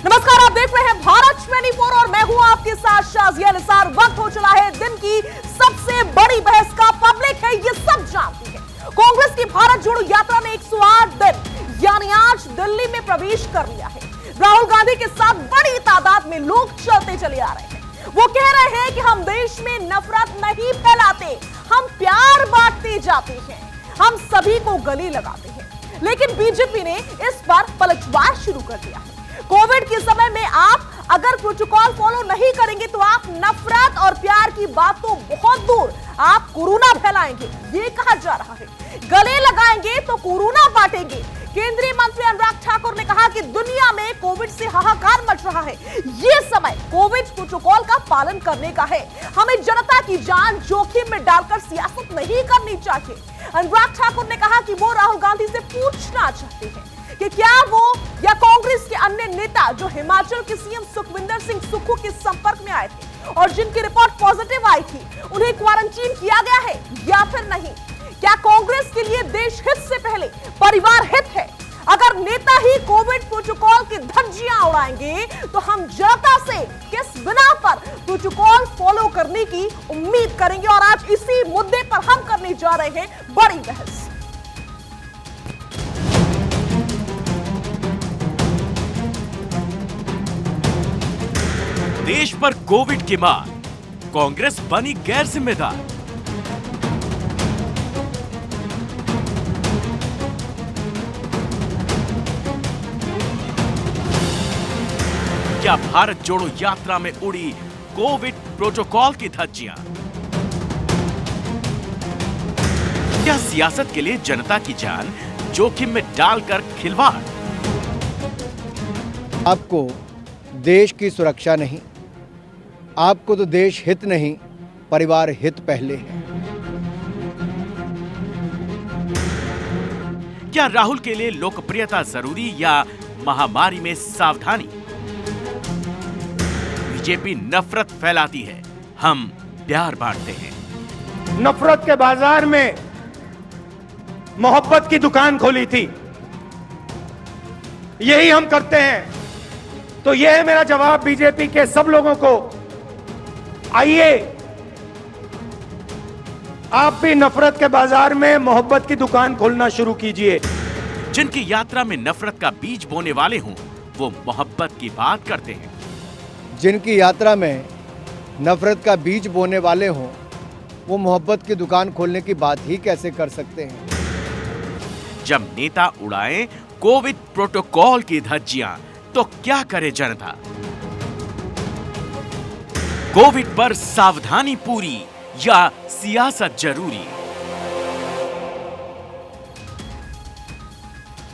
नमस्कार, आप देख रहे हैं भारत 24 और मैं हूं आपके साथ शाजिया निसार। वक्त हो चला है दिन की सबसे बड़ी बहस का। पब्लिक है ये सब जानती है, कांग्रेस की भारत जोड़ो यात्रा ने 108 दिन यानी आज दिल्ली में प्रवेश कर लिया है। राहुल गांधी के साथ बड़ी तादाद में लोग चलते चले आ रहे हैं। वो कह रहे हैं कि हम देश में नफरत नहीं फैलाते, हम प्यार बांटते जाते हैं, हम सभी को गले लगाते हैं। लेकिन बीजेपी ने इस पर पलटवार शुरू कर दिया है। कोविड के समय में आप अगर प्रोटोकॉल फॉलो नहीं करेंगे तो आप नफरत और प्यार की बात तो बहुत दूर, आप कोरोना फैलाएंगे, ये कहा जा रहा है। गले लगाएंगे तो कोरोना बांटेंगे। केंद्रीय मंत्री अनुराग ठाकुर ने कहा कि दुनिया में कोविड से हाहाकार मच रहा है, ये समय कोविड प्रोटोकॉल का पालन करने का है। हमें जनता की जान जोखिम में डालकर सियासत नहीं करनी चाहिए। अनुराग ठाकुर ने कहा कि वो राहुल गांधी से पूछना चाहते हैं कि क्या वो या कांग्रेस के अन्य नेता जो हिमाचल के सीएम सुखविंदर सिंह सुक्खू के संपर्क में आए थे और जिनकी रिपोर्ट पॉजिटिव आई थी, उन्हें क्वारंटीन किया गया है या फिर नहीं। क्या कांग्रेस के लिए देश हित से पहले परिवार हित है? अगर नेता ही कोविड प्रोटोकॉल की धज्जियां उड़ाएंगे तो हम जनता से किस बिना पर प्रोटोकॉल फॉलो करने की उम्मीद करेंगे? और आज इसी मुद्दे पर हम करने जा रहे हैं बड़ी बहस। देश पर कोविड की मार, कांग्रेस बनी गैर जिम्मेदार। क्या भारत जोड़ो यात्रा में उड़ी कोविड प्रोटोकॉल की धज्जियां? क्या सियासत के लिए जनता की जान जोखिम में डालकर खिलवाड़? आपको देश की सुरक्षा नहीं, आपको तो देश हित नहीं, परिवार हित पहले है। क्या राहुल के लिए लोकप्रियता जरूरी या महामारी में सावधानी? बीजेपी नफरत फैलाती है, हम प्यार बांटते हैं। नफरत के बाजार में मोहब्बत की दुकान खोली थी, यही हम करते हैं। तो यह है मेरा जवाब बीजेपी के सब लोगों को, आइए आप भी नफरत के बाजार में मोहब्बत की दुकान खोलना शुरू कीजिए। जिनकी यात्रा में नफरत का बीज बोने वाले हों, वो मोहब्बत की बात करते हैं। जिनकी यात्रा में नफरत का बीज बोने वाले हों, वो मोहब्बत की दुकान खोलने की बात ही कैसे कर सकते हैं? जब नेता उड़ाएं कोविड प्रोटोकॉल की धज्जियां, तो क्या करे जनता? कोविड पर सावधानी पूरी या सियासत जरूरी?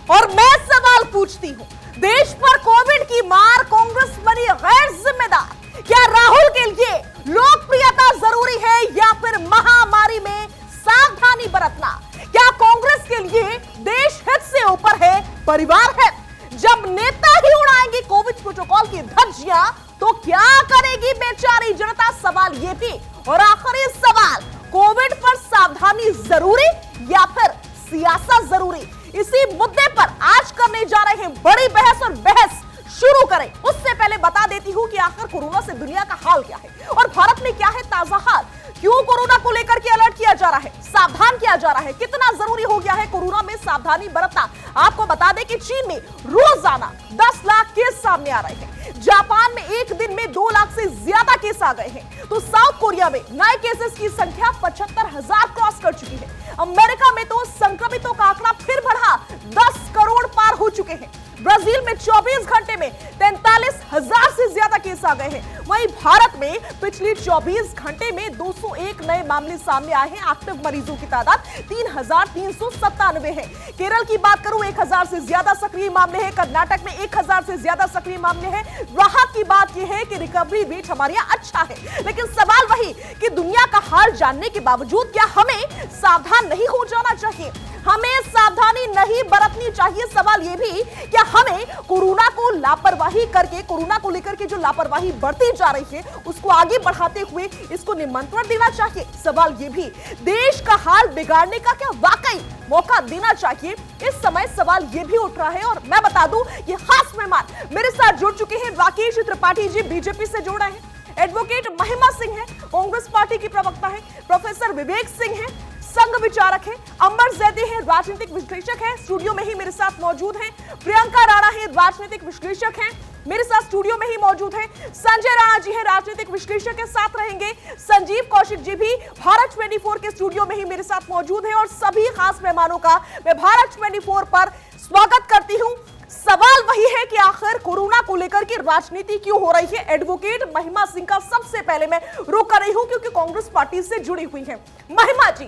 और मैं सवाल पूछती हूं, देश पर कोविड की मार, कांग्रेस बनी गैर जिम्मेदार। क्या राहुल के लिए लोकप्रियता जरूरी है या फिर महामारी में सावधानी बरतना? क्या कांग्रेस के लिए देश हित से ऊपर है परिवार हित? जब नेता ही उड़ाएंगे कोविड प्रोटोकॉल की धज्जियां तो क्या करेगी बेचारी जनता? सवाल ये भी। और आखिरी सवाल, कोविड पर सावधानी जरूरी या फिर सियासत जरूरी? इसी मुद्दे पर आज करने जा रहे हैं बड़ी बहस। और बहस शुरू करें उससे पहले बता देती हूं कि आखिर कोरोना से दुनिया का हाल क्या है और भारत में क्या है ताजा हाल। क्यों कोरोना को लेकर के अलर्ट किया जा रहा है, सावधान किया जा रहा है, कितना जरूरी हो गया है कोरोना में सावधानी बरतना? आपको बता दें कि चीन में रोजाना 10 लाख केस सामने आ रहे हैं। जापान में एक दिन में 2 लाख से ज्यादा केस आ गए हैं। तो साउथ कोरिया में नए केसेस की संख्या 75,000 क्रॉस कर चुकी है। अमेरिका में तो संक्रमितों का आंकड़ा फिर बढ़ा 10 करोड़ पार हो चुके हैं। ब्राजील में 24 घंटे में 43,000 से ज्यादा केस आ गए हैं। वहीं भारत में पिछले 24 घंटे में 201 नए मामले सामने आए हैं। एक्टिव मरीजों की तादाद 3,397 है। केरल की बात करूं, 1,000 से ज्यादा सक्रिय मामले हैं। कर्नाटक में 1,000 से ज्यादा सक्रिय मामले हैं। राहत की बात यह है कि रिकवरी रेट हमारे यहाँ अच्छा है। लेकिन सवाल वही कि दुनिया का हाल जानने के बावजूद क्या हमें सावधान नहीं हो जाना चाहिए? हमें सावधानी नहीं बरतनी चाहिए? सवाल यह भी, क्या हमें कोरोना को लापरवाही करके, कोरोना को लेकर के जो लापरवाही बढ़ती जा रही है उसको आगे बढ़ाते हुए इसको निमंत्रण देना चाहिए? सवाल यह भी, देश का हाल बिगाड़ने का क्या वाकई मौका देना चाहिए? इस समय सवाल यह भी उठ रहा है। और मैं बता दूं, ये खास मेहमान मेरे साथ जुड़ चुके हैं राकेश त्रिपाठी जी बीजेपी से जुड़ रहे हैं, एडवोकेट महिमा सिंह है, कांग्रेस पार्टी की प्रवक्ता है, प्रोफेसर विवेक सिंह है, संघ विचारक है, अमर जैदी है, राजनीतिक विश्लेषक है, स्टूडियो में ही मेरे साथ मौजूद हैं, प्रियंका राणा है, राजनीतिक विश्लेषक हैं, मेरे साथ स्टूडियो में ही मौजूद है, संजय राणा जी है, राजनीतिक विश्लेषक के साथ रहेंगे, संजीव कौशिक जी भी भारत 24 के स्टूडियो में ही मेरे साथ मौजूद है और सभी खास मेहमानों का मैं भारत 24 पर स्वागत करती हूं। सवाल वही है कि आखिर कोरोना को लेकर की राजनीति क्यों हो रही है। एडवोकेट महिमा सिंह का सबसे पहले मैं रुक कर रही हूं क्योंकि कांग्रेस पार्टी से जुड़ी हुई है। महिमा जी,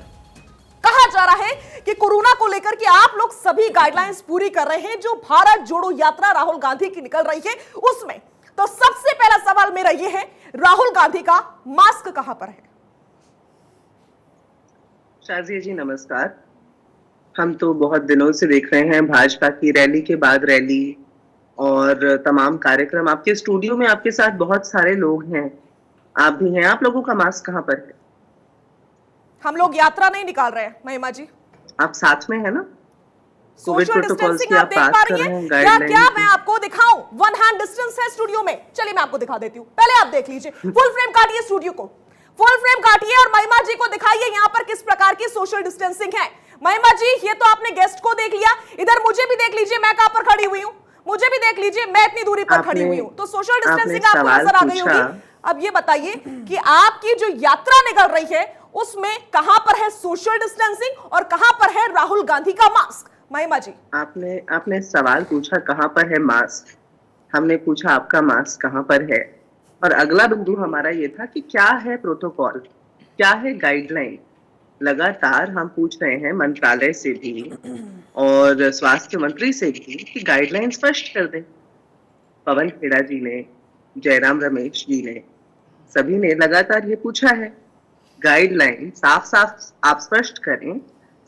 कहा जा रहा है कि कोरोना को लेकर के आप लोग सभी गाइडलाइंस पूरी कर रहे हैं, जो भारत जोड़ो यात्रा राहुल गांधी की निकल रही है उसमें। तो सबसे पहला सवाल मेरा यह है, राहुल गांधी का मास्क कहां पर है? शाजिया जी नमस्कार। हम तो बहुत दिनों से देख रहे हैं भाजपा की रैली के बाद रैली और तमाम कार्यक्रम। आपके स्टूडियो में आपके साथ बहुत सारे लोग हैं, आप भी हैं। आप लोगों का मास्क कहां पर है? हम लोग यात्रा नहीं निकाल रहे हैं महिमा जी। आप साथ में है ना? सोशल डिस्टेंसिंग आप देख पा रही हैं क्या मैं आपको दिखाऊं? वन हैंड डिस्टेंस है स्टूडियो में। चलिए मैं आपको दिखा देती हूं, पहले आप देख लीजिए। फुल फ्रेम काटिए, स्टूडियो को फुल फ्रेम काटिए और महिमा जी को दिखाइए यहां पर किस प्रकार की सोशल डिस्टेंसिंग है। महिमा जी, ये तो आपने गेस्ट को देख लिया, इधर मुझे भी देख लीजिए, मैं कहां पर खड़ी हुई हूं, मुझे भी देख लीजिए, मैं इतनी दूरी पर खड़ी हुई हूं। तो सोशल डिस्टेंसिंग आपको नजर आ गई होगी। अब ये बताइए कि आपकी जो यात्रा निकल रही है उसमें कहां पर है सोशल डिस्टेंसिंग और कहां पर है राहुल गांधी का मास्क? महिमा जी, आपने सवाल पूछा कहां पर है मास्क, हमने पूछा आपका मास्क कहां पर है। और अगला बिंदु हमारा ये था कि क्या है प्रोटोकॉल, क्या है गाइडलाइन। लगातार हम पूछ रहे हैं मंत्रालय से भी और स्वास्थ्य मंत्री से भी कि गाइडलाइन स्पष्ट कर दें। पवन खेड़ा जी ने, जयराम रमेश जी ने, सभी ने लगातार ये पूछा है गाइडलाइन साफ साफ आप स्पष्ट करें।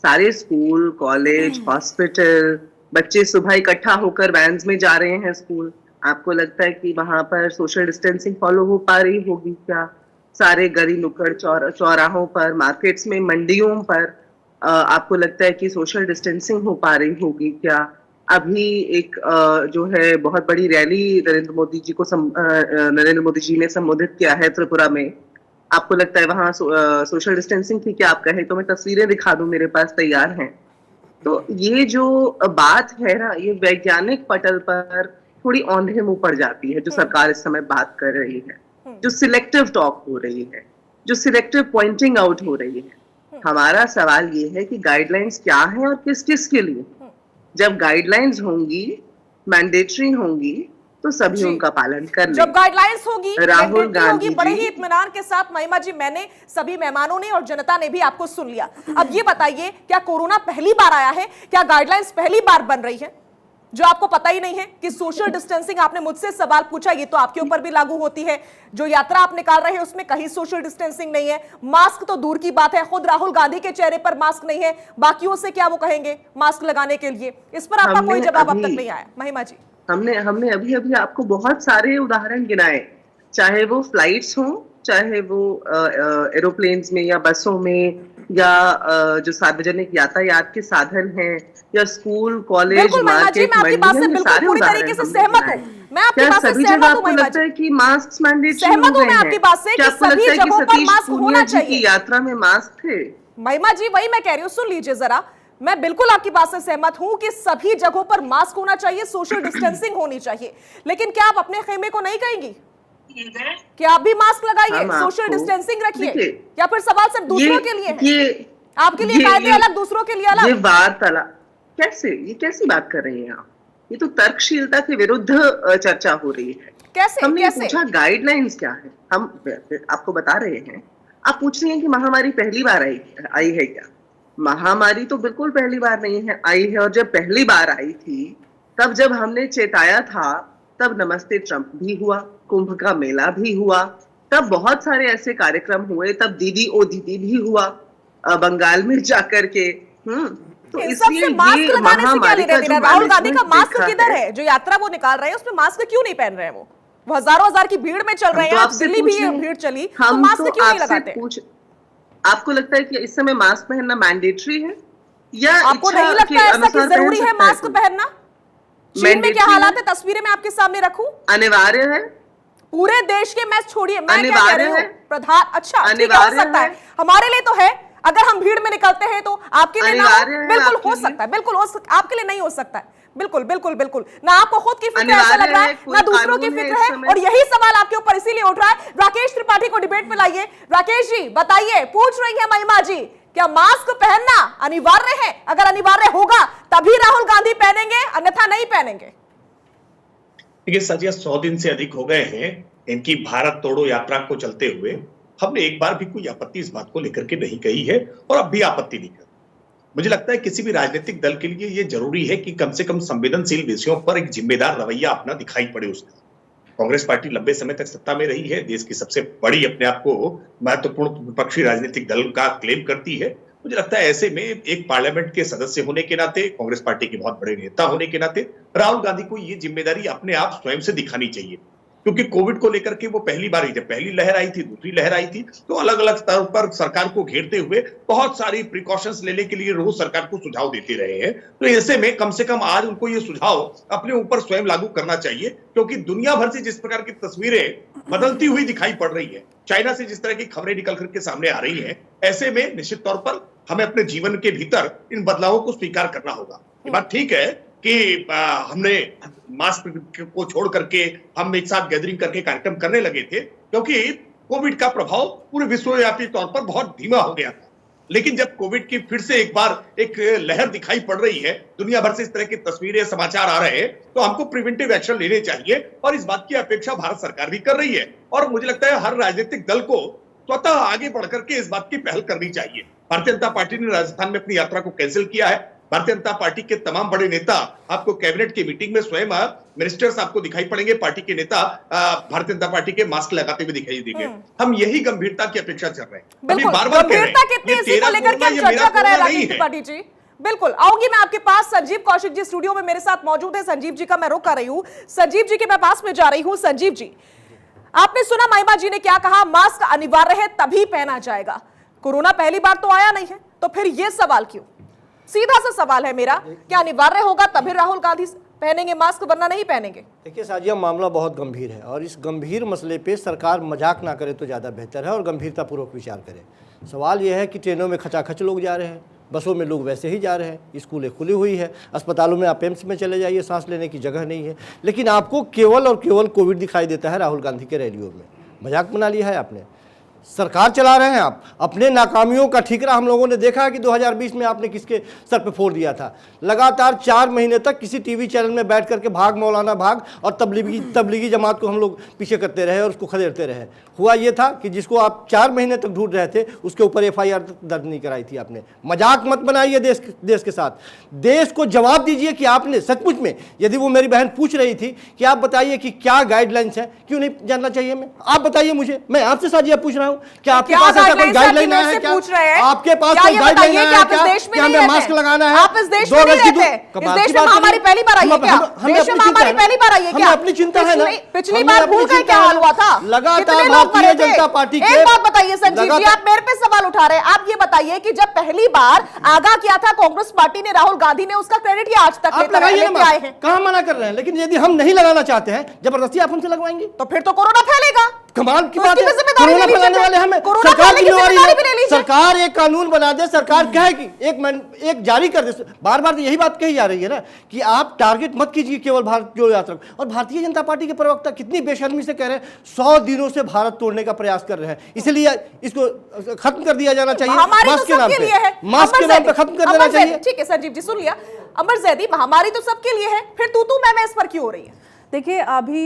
सारे स्कूल, कॉलेज, हॉस्पिटल, बच्चे सुबह इकट्ठा होकर वैन्स में जा रहे हैं स्कूल। आपको लगता है कि वहां पर सोशल डिस्टेंसिंग फॉलो हो पा रही होगी क्या? सारे गली नुक्कड़ चौराहों पर, मार्केट्स में, मंडियों पर आपको लगता है कि सोशल डिस्टेंसिंग हो पा रही होगी क्या? अभी एक जो है बहुत बड़ी रैली नरेंद्र मोदी जी ने संबोधित किया है त्रिपुरा में। आपको लगता है वहां सोशल डिस्टेंसिंग थी क्या? आप कहें तो मैं तस्वीरें दिखा दूं, मेरे पास तैयार हैं। तो ये जो बात है ना, ये वैज्ञानिक पटल पर थोड़ी औंधे मुंह पड़ जाती है जो सरकार इस समय बात कर रही है, जो सिलेक्टिव टॉक हो रही है, जो सिलेक्टिव पॉइंटिंग आउट हो रही है। हमारा सवाल ये है कि गाइडलाइंस क्या है और किस किस के लिए। जब गाइडलाइंस होंगी, मैंडेटरी होंगी, तो सभी उनका पालन कर लें। जब गाइडलाइंस होगी, राहुल गांधी बड़े ही इत्मीनान के साथ महिमा जी, मैंने, सभी मेहमानों ने और जनता ने भी आपको सुन लिया। अब ये बताइए, क्या कोरोना पहली बार आया है? क्या गाइडलाइंस पहली बार बन रही है जो आपको पता ही नहीं है कि सोशल डिस्टेंसिंग? आपने मुझसे सवाल पूछा, ये तो आपके ऊपर भी लागू होती है। जो यात्रा आप निकाल रहे हैं उसमें कहीं सोशल डिस्टेंसिंग नहीं है। मास्क तो दूर की बात है, खुद राहुल गांधी के चेहरे पर मास्क नहीं है, बाकियों से क्या वो कहेंगे मास्क लगाने के लिए? इस पर आपका कोई जवाब अब तक नहीं आया। महिमा जी, हमने अभी आपको बहुत सारे उदाहरण गिनाए, चाहे वो फ्लाइट्स हो, चाहे वो एरोप्लेन्स में या बसों में, या जो सार्वजनिक यातायात के साधन हैं, या स्कूल, कॉलेज, मार्केट, मंडी, सारे उदाहरण सहमत हूं। मैं आपकी बात से सहमत हूं। आपको लगता है कि मास्क मैंडेटरी सहमत हूं मैं आपकी बात से कि सभी जगहों पर मास्क होना चाहिए। यात्रा में मास्क थे। महिमा जी, वही मैं कह रही हूँ, सुन लीजिए जरा। मैं बिल्कुल आपकी बात से सहमत हूं कि सभी जगहों पर मास्क होना चाहिए, सोशल डिस्टेंसिंग होनी चाहिए, लेकिन क्या आप अपने खेमे को नहीं कहेंगी कि आप भी मास्क लगाइए, सोशल डिस्टेंसिंग रखिए? या फिर सवाल सिर्फ दूसरों के लिए है? आपके लिए कायदे अलग, दूसरों के लिए अलग? ये वार्तालाप कैसी बात कर रही हैं आप? ये तो तर्कशीलता के विरुद्ध चर्चा हो रही है। कैसे? हमने पूछा गाइडलाइंस क्या है, हम आपको बता रहे हैं। आप पूछ रही हैं कि महामारी पहली बार आई है क्या? महामारी तो बिल्कुल पहली बार नहीं है, आई है। और जब पहली बार आई थी, तब जब हमने चेताया था, तब नमस्ते ट्रंप भी हुआ, कुंभ का मेला भी हुआ, तब बहुत सारे ऐसे कार्यक्रम हुए, तब दीदी ओ दीदी भी हुआ बंगाल में जाकर के। तो इसलिए मास्क लगाने से क्या लेना देना? राहुल गांधी का मास्क किधर है? जो यात्रा वो निकाल रहे हैं उसमें मास्क क्यों नहीं पहन रहे हैं? वो हजारों हजार की भीड़ में चल रहे हैं, दिल्ली भी भीड़ चली, तो मास्क क्यों नहीं लगाते? आपको लगता है कि इस समय मास्क पहनना मैंडेटरी है, या आपको नहीं लगता है ऐसा कि जरूरी है मास्क पहनना? चीन में क्या हालात है, तस्वीरें मैं आपके सामने रखूं? अनिवार्य है। पूरे देश के मैच छोड़िए, मैं क्या कह अनिवार्य रही हूँ है। प्रधान, अच्छा ठीक है, हो अनिवार्य सकता है है। हमारे लिए तो है, अगर हम भीड़ में निकलते हैं तो आपके लिए ना हो, अनिवार्य है बिल्कुल आपके हो लिए। सकता है, बिल्कुल हो सकता, आपके लिए नहीं हो सकता है, बिल्कुल बिल्कुल बिल्कुल ना आपको खुद की फिक्र ऐसा अनिवार्य लग रहा है है, कोई ना दूसरों की कानून है फिक्र इस है, समय। और यही सवाल आपके ऊपर इसीलिए उठ रहा है। राकेश त्रिपाठी को डिबेट में लाइए। राकेश जी बताइए, पूछ रही है महिमा जी, क्या मास्क पहनना अनिवार्य है? अगर अनिवार्य होगा तभी राहुल गांधी पहनेंगे, अन्यथा नहीं पहनेंगे। देखिए साजिया, 100 दिन से अधिक हो गए हैं इनकी भारत तोड़ो यात्रा को चलते हुए। हमने एक बार भी कोई आपत्ति इस बात को लेकर के नहीं कही है और अब भी आपत्ति नहीं कर। मुझे लगता है किसी भी राजनीतिक दल के लिए यह जरूरी है कि कम से कम संवेदनशील विषयों पर एक जिम्मेदार रवैया अपना दिखाई पड़े उसका। कांग्रेस पार्टी लंबे समय तक सत्ता में रही है, देश की सबसे बड़ी अपने आप को महत्वपूर्ण विपक्षी राजनीतिक दल का क्लेम करती है। मुझे लगता है ऐसे में एक पार्लियामेंट के सदस्य होने के नाते, कांग्रेस पार्टी के बहुत बड़े नेता होने के नाते राहुल गांधी को ये जिम्मेदारी अपने आप स्वयं से दिखानी चाहिए, क्योंकि कोविड को लेकर के वो पहली बार ही, जब पहली लहर आई थी, दूसरी लहर आई थी, तो अलग अलग स्तर पर सरकार को घेरते हुए बहुत सारी प्रिकॉशंस लेने के लिए रोज सरकार को सुझाव देते रहे हैं। तो ऐसे में कम से कम आज उनको ये सुझाव अपने ऊपर स्वयं लागू करना चाहिए, क्योंकि दुनिया भर से जिस प्रकार की तस्वीरें बदलती हुई दिखाई पड़ रही है, चाइना से जिस तरह की खबरें निकल करके सामने आ रही है, ऐसे में निश्चित तौर पर हमें अपने जीवन के भीतर इन बदलावों को स्वीकार करना होगा। ये बात ठीक है कि हमने मास्क को छोड़ करके हम एक साथ गैदरिंग करके कार्यक्रम करने लगे थे, क्योंकि कोविड का प्रभाव पूरे विश्वव्यापी तौर पर बहुत धीमा हो गया था। लेकिन जब कोविड की फिर से एक बार एक लहर दिखाई पड़ रही है, दुनिया भर से इस तरह की तस्वीरें, समाचार आ रहे हैं, तो हमको प्रिवेंटिव एक्शन लेने चाहिए और इस बात की अपेक्षा भारत सरकार भी कर रही है। और मुझे लगता है हर राजनीतिक दल को स्वतः आगे बढ़ करके इस बात की पहल करनी चाहिए। भारतीय जनता पार्टी ने राजस्थान में अपनी यात्रा को कैंसिल किया है। भारतीय जनता पार्टी के तमाम बड़े नेता आपको कैबिनेट की मीटिंग में स्वयं मिनिस्टर्स आपको दिखाई पड़ेंगे, पार्टी के नेता भारतीय जनता पार्टी के मास्क लगाते हुए दिखाई देंगे। हम यही गंभीरता की अपेक्षा कर रहे हैं। अभी बिल्कुल, बार-बार कह रहे गंभीरता हैं, कितनी ये है इसी को 13 लेकर के कोरोना, हम ये चर्चा मेरा कर रहे हैं। कोरोना राकेश नहीं है। त्रिपाठी जी बिल्कुल आऊंगी मैं आपके पास। संजीव कौशिक जी स्टूडियो में मेरे साथ मौजूद है, संजीव जी का मैं रुख कर रही हूं, संजीव जी के मैं पास में जा रही हूं। संजीव जी, आपने सुना महिमा जी ने क्या कहा, मास्क अनिवार्य है तभी पहना जाएगा। कोरोना पहली बार तो आया नहीं है, तो फिर यह सवाल क्यों? सीधा सा सवाल है मेरा, क्या अनिवार्य होगा तभी राहुल गांधी पहनेंगे मास्क, वरना नहीं पहनेंगे? देखिए साजिया, मामला बहुत गंभीर है और इस गंभीर मसले पे सरकार मजाक ना करे तो ज़्यादा बेहतर है और गंभीरतापूर्वक विचार करे। सवाल यह है कि ट्रेनों में खचाखच लोग जा रहे हैं, बसों में लोग वैसे ही जा रहे हैं, स्कूलें खुली हुई है, अस्पतालों में आप एम्स में चले जाइए, सांस लेने की जगह नहीं है, लेकिन आपको केवल और केवल कोविड दिखाई देता है राहुल गांधी के रैलियों में। मजाक बना लिया है आपने। सरकार चला रहे हैं आप, अपने नाकामियों का ठीकरा हम लोगों ने देखा है कि 2020 में आपने किसके सर पे फोड़ दिया था। लगातार 4 महीने तक किसी टीवी चैनल में बैठ करके भाग मौलाना भाग और तबलीगी जमात को हम लोग पीछे करते रहे और उसको खदेड़ते रहे। हुआ ये था कि जिसको आप 4 महीने तक ढूंढ रहे थे उसके ऊपर FIR दर्ज नहीं कराई थी आपने। मजाक मत बनाइए देश के साथ, देश को जवाब दीजिए कि आपने सचमुच में, यदि वो मेरी बहन पूछ रही थी कि आप बताइए कि क्या गाइडलाइंस है, क्यों नहीं जानना चाहिए हमें, आप बताइए मुझे, मैं आपसे साजिया पूछ रहा हूं क्या आपके पास ऐसा कोई गाइडलाइन है? क्या आपके पास कोई गाइडलाइन है क्या हमें मास्क लगाना है? आप इस देश में नहीं रहते, इस देश में महामारी पहली बार आई है क्या? देश में महामारी पहली बार आई है क्या? हमें अपनी चिंता है ना, पिछली बार भूल गए क्या हाल हुआ था? लगातार भारतीय जनता पार्टी के, एक बात बताइए संजीव जी, आप मेरे पे सवाल उठा रहे हैं, आप ये बताइए कि जब पहली बार आगाह किया था कांग्रेस पार्टी ने, राहुल गांधी ने, उसका क्रेडिट ये आज तक लेते आए हैं। कहां मना कर रहे हैं, लेकिन यदि हम नहीं लगाना चाहते हैं, जबरदस्ती आप हमसे लगवाएंगे तो फिर तो कोरोना फैलेगा। कमाल की बात है, कोरोना फैलाने वाले हमें सरकार सरकार एक कानून बना दे, सरकार कहे कि एक जारी कर दे। बार बार यही बात कही जा रही है ना कि आप टारगेट मत कीजिए केवल भारत जोड़ो यात्रा। और भारतीय जनता पार्टी के प्रवक्ता कितनी बेशर्मी से कह रहे हैं 100 दिनों से भारत तोड़ने का प्रयास कर रहे हैं, इसलिए इसको खत्म कर दिया जाना चाहिए। मास्क के नाम पे, मास्क के नाम पे खत्म कर देना चाहिए। ठीक है संजीव जी, सुन लिया। अमर जैदी, महामारी तो सबके लिए है, फिर तू मैं इस पर क्यों हो रही है? देखिए, अभी